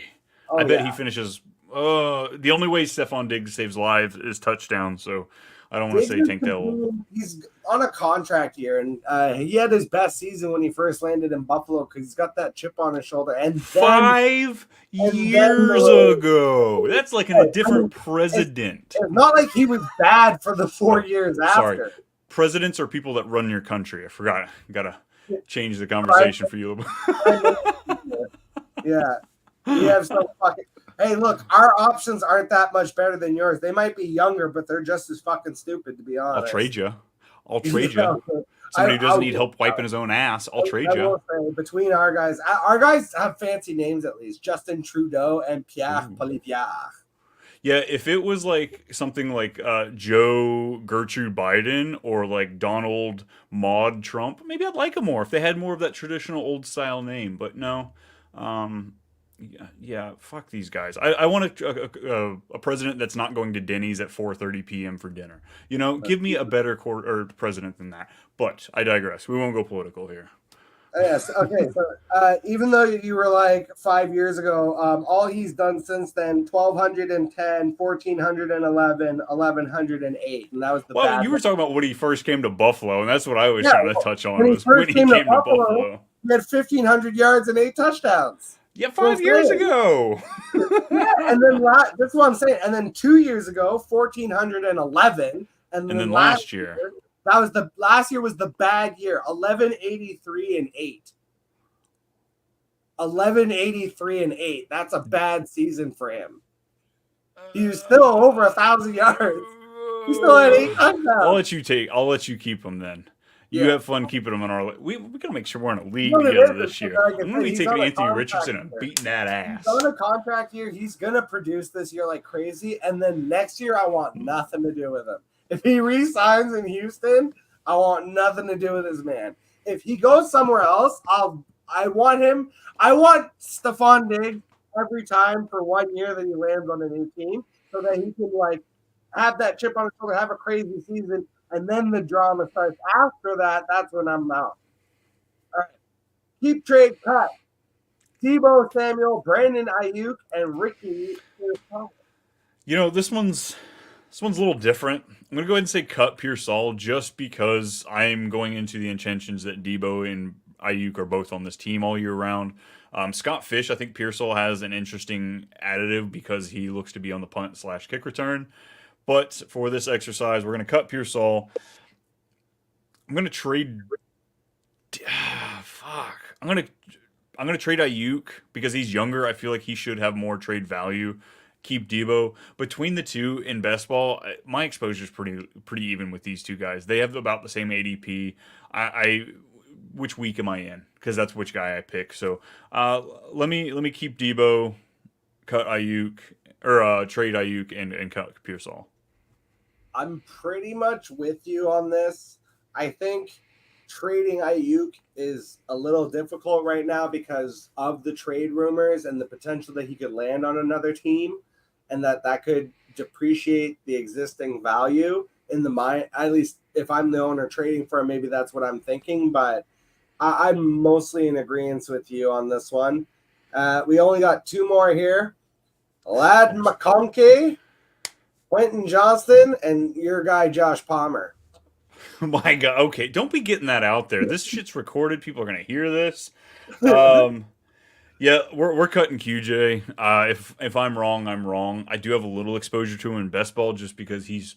Oh, I bet he finishes. The only way Stephon Diggs saves lives is touchdown, so I don't want to say Tank Dell. He's on a contract year, and he had his best season when he first landed in Buffalo because he's got that chip on his shoulder. And then, 5 years ago. That's like a different president. It's not like he was bad for the 4 years after. Sorry. Presidents are people that run your country. I forgot. Gotta change the conversation for you. Yeah. We have some fucking. Hey, look, our options aren't that much better than yours. They might be younger, but they're just as fucking stupid, to be honest. I'll trade you. Somebody who doesn't need help wiping his own ass, I'll trade you. Between our guys have fancy names at least. Justin Trudeau and Pierre Poilievre. Yeah, if it was like something like Joe Gertrude Biden or like Donald Maud Trump, maybe I'd like them more if they had more of that traditional old style name. But no, yeah, fuck these guys. I want a president that's not going to Denny's at 4:30 p.m. for dinner. You know, give me a better president than that. But I digress. We won't go political here. Yes. Okay. So even though you were like 5 years ago, all he's done since then, 1,210, 1,411, 1,108. And that was the bad you were talking about when he first came to Buffalo, and that's what I was trying to touch on. When Was when he came to Buffalo. He had 1,500 yards and 8 touchdowns. Yeah, 5 years ago. Yeah, and then that's what I'm saying. And then 2 years ago, 1,411. And then last year. That was last year was the bad year. 1183 and 8. 1183 and 8. That's a bad season for him. He was still over 1,000 yards. He still had 8 touchdowns. I'll let you keep him then. You have fun keeping them in our. We gotta make sure we're in a league together this year. I'm gonna be taking Anthony Richardson and beating that ass. He's on a contract year. He's gonna produce this year like crazy, and then next year I want nothing to do with him. If he re-signs in Houston, I want nothing to do with his man. If he goes somewhere else, I want him. I want Stephon Diggs every time for 1 year that he lands on a new team, so that he can like have that chip on his shoulder, have a crazy season. And then the drama starts. After that, that's when I'm out. All right. Keep trade cut. Deebo Samuel, Brandon Ayuk, and Ricky. You know, this one's a little different. I'm going to go ahead and say cut Pearsall just because I'm going into the intentions that Deebo and Ayuk are both on this team all year round. Scott Fish, I think Pearsall has an interesting additive because he looks to be on the punt/kick return. But for this exercise, we're going to cut Pearsall. I'm going to trade. I'm going to trade Ayuk because he's younger. I feel like he should have more trade value. Keep Deebo. Between the two in best ball, my exposure is pretty even with these two guys. They have about the same ADP. Which week am I in? Because that's which guy I pick. So let me keep Deebo, cut Ayuk, or trade Ayuk and cut Pearsall. I'm pretty much with you on this. I think trading Ayuk is a little difficult right now because of the trade rumors and the potential that he could land on another team, and that could depreciate the existing value in the mind. At least if I'm the owner trading for him, maybe that's what I'm thinking. But I'm mostly in agreement with you on this one. We only got 2 more here. Ladd McConkey, Quentin Johnston, and your guy Josh Palmer. My God. Okay, don't be getting that out there. This shit's recorded. People are gonna hear this. Yeah, we're cutting QJ. If I'm wrong, I'm wrong. I do have a little exposure to him in best ball just because he's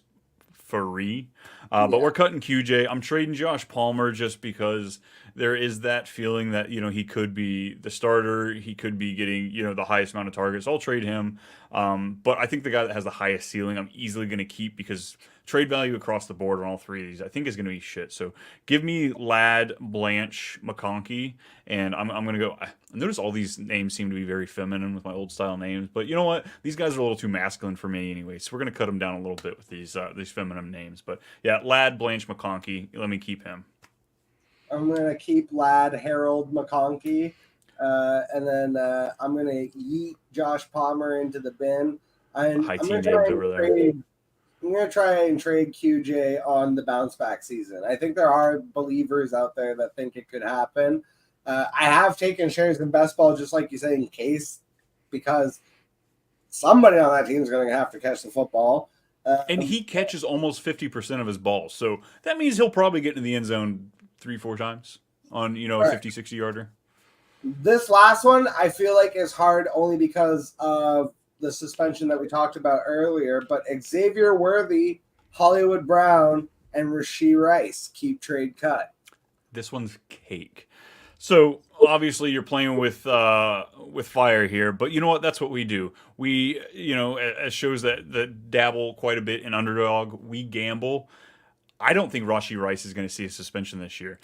free. But we're cutting QJ. I'm trading Josh Palmer just because there is that feeling that, he could be the starter. He could be getting, the highest amount of targets. I'll trade him. But I think the guy that has the highest ceiling, I'm easily going to keep because trade value across the board on all three of these, I think is going to be shit. So give me Ladd, Blanche, McConkey, and I'm going to go. I notice all these names seem to be very feminine with my old style names, but you know what? These guys are a little too masculine for me anyway, so we're going to cut them down a little bit with these feminine names. But yeah, Ladd, Blanche, McConkey, let me keep him. I'm going to keep Ladd, Harold, McConkey, and then I'm going to yeet Josh Palmer into the bin. High team names over there. I'm going to try and trade QJ on the bounce back season. I think there are believers out there that think it could happen. I have taken shares in best ball, just like you say, in case, because somebody on that team is going to have to catch the football. And he catches almost 50% of his balls. So that means he'll probably get into the end zone 3-4 times on, a 50, 60 yarder. This last one, I feel like is hard only because of the suspension that we talked about earlier, but Xavier Worthy, Hollywood Brown, and Rashee Rice keep trade cut. This one's cake. So obviously you're playing with fire here, but you know what? That's what we do. We, as shows that dabble quite a bit in underdog, we gamble. I don't think Rashee Rice is going to see a suspension this year.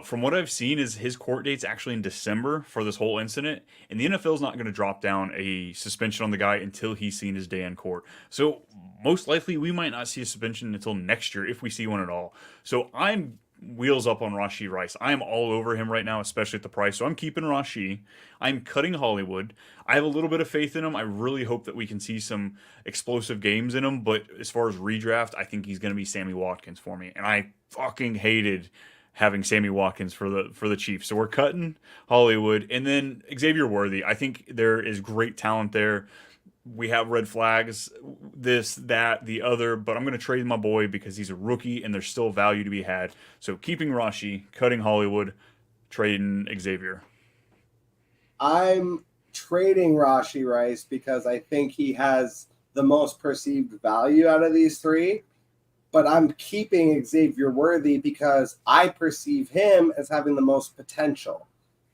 From what I've seen, is his court date's actually in December for this whole incident, and the NFL is not going to drop down a suspension on the guy until he's seen his day in court. So most likely we might not see a suspension until next year if we see one at all. So I'm wheels up on Rashee Rice. I am all over him right now, especially at the price. So I'm keeping Rashee. I'm cutting Hollywood. I have a little bit of faith in him. I really hope that we can see some explosive games in him. But as far as redraft, I think he's going to be Sammy Watkins for me. And I fucking hated having Sammy Watkins for the Chiefs. So we're cutting Hollywood. And then Xavier Worthy. I think there is great talent there. We have red flags, this, that, the other, but I'm going to trade my boy because he's a rookie and there's still value to be had. So keeping Rashee, cutting Hollywood, trading Xavier. I'm trading Rashee Rice because I think he has the most perceived value out of these three, but I'm keeping Xavier Worthy because I perceive him as having the most potential.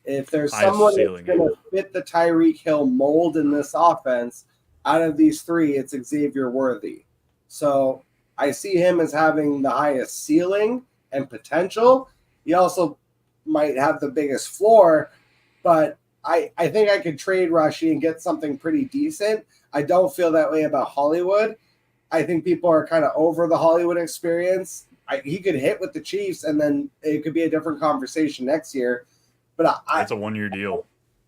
If there's someone that's going to fit the Tyreek Hill mold in this offense, out of these three, it's Xavier Worthy. So I see him as having the highest ceiling and potential. He also might have the biggest floor, but I think I could trade Rashee and get something pretty decent. I don't feel that way about Hollywood. I think people are kind of over the Hollywood experience. He could hit with the Chiefs, and then it could be a different conversation next year. But that's a one-year deal.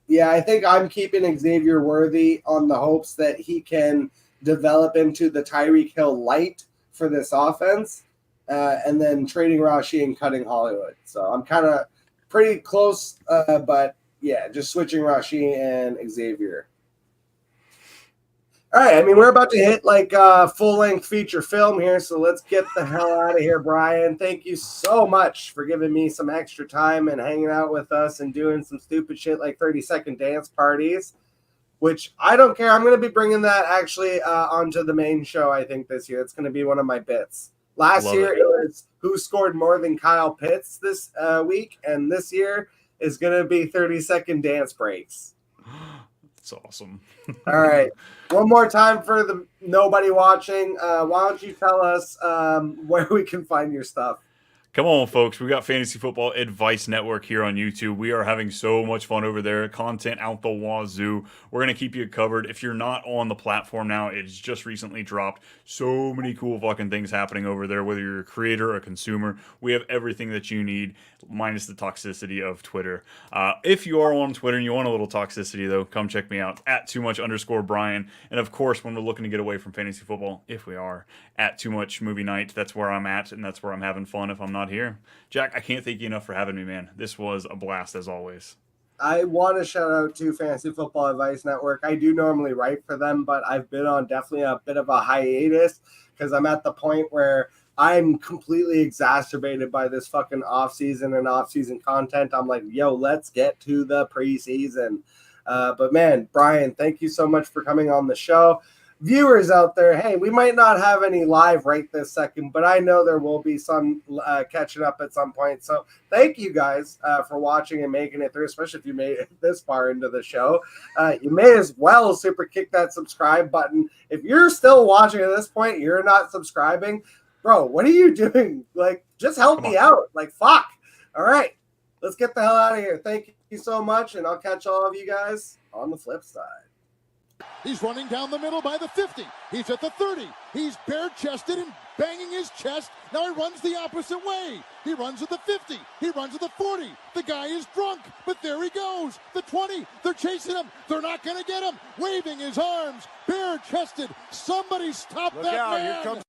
Yeah, I think I'm keeping Xavier Worthy on the hopes that he can develop into the Tyreek Hill light for this offense, and then trading Rashee and cutting Hollywood. So I'm kind of pretty close, but yeah, just switching Rashee and Xavier. All right, I mean, we're about to hit like full-length feature film here, so let's get the hell out of here, Brian. Thank you so much for giving me some extra time and hanging out with us and doing some stupid shit like 30-second dance parties, which I don't care. I'm going to be bringing that actually onto the main show, I think, this year. It's going to be one of my bits. Last year, it was who scored more than Kyle Pitts this week, and this year is going to be 30-second dance breaks. That's awesome. All right. One more time for the nobody watching. Why don't you tell us where we can find your stuff? Come on, folks. We got Fantasy Football Advice Network here on YouTube. We are having so much fun over there. Content out the wazoo. We're going to keep you covered. If you're not on the platform now, it's just recently dropped. So many cool fucking things happening over there, whether you're a creator or a consumer. We have everything that you need, minus the toxicity of Twitter. If you are on Twitter and you want a little toxicity, though, come check me out at @TooMuch_Brian. And of course, when we're looking to get away from fantasy football, if we are, at Too Much Movie Night. That's where I'm at, and that's where I'm having fun if I'm not here. Jack, I can't thank you enough for having me, man. This was a blast as always. I want to shout out to Fantasy Football Advice Network. I do normally write for them, but I've been on definitely a bit of a hiatus because I'm at the point where I'm completely exacerbated by this fucking off-season and off-season content. I'm like, yo, let's get to the preseason. But man, Brian, thank you so much for coming on the show. viewers out there, hey, we might not have any live right this second, but I know there will be some catching up at some point. So thank you guys for watching and making it through, especially if you made it this far into the show. You may as well super kick that subscribe button. If you're still watching at this point, you're not subscribing, bro, what are you doing? Like, just help me out. Like, fuck. All right, let's get the hell out of here. Thank you so much, and I'll catch all of you guys on the flip side. He's running down the middle by the 50. He's at the 30. He's bare-chested and banging his chest. Now he runs the opposite way. He runs at the 50. He runs at the 40. The guy is drunk, but there he goes. The 20. They're chasing him. They're not going to get him. Waving his arms, bare-chested. Somebody stop that man. Here comes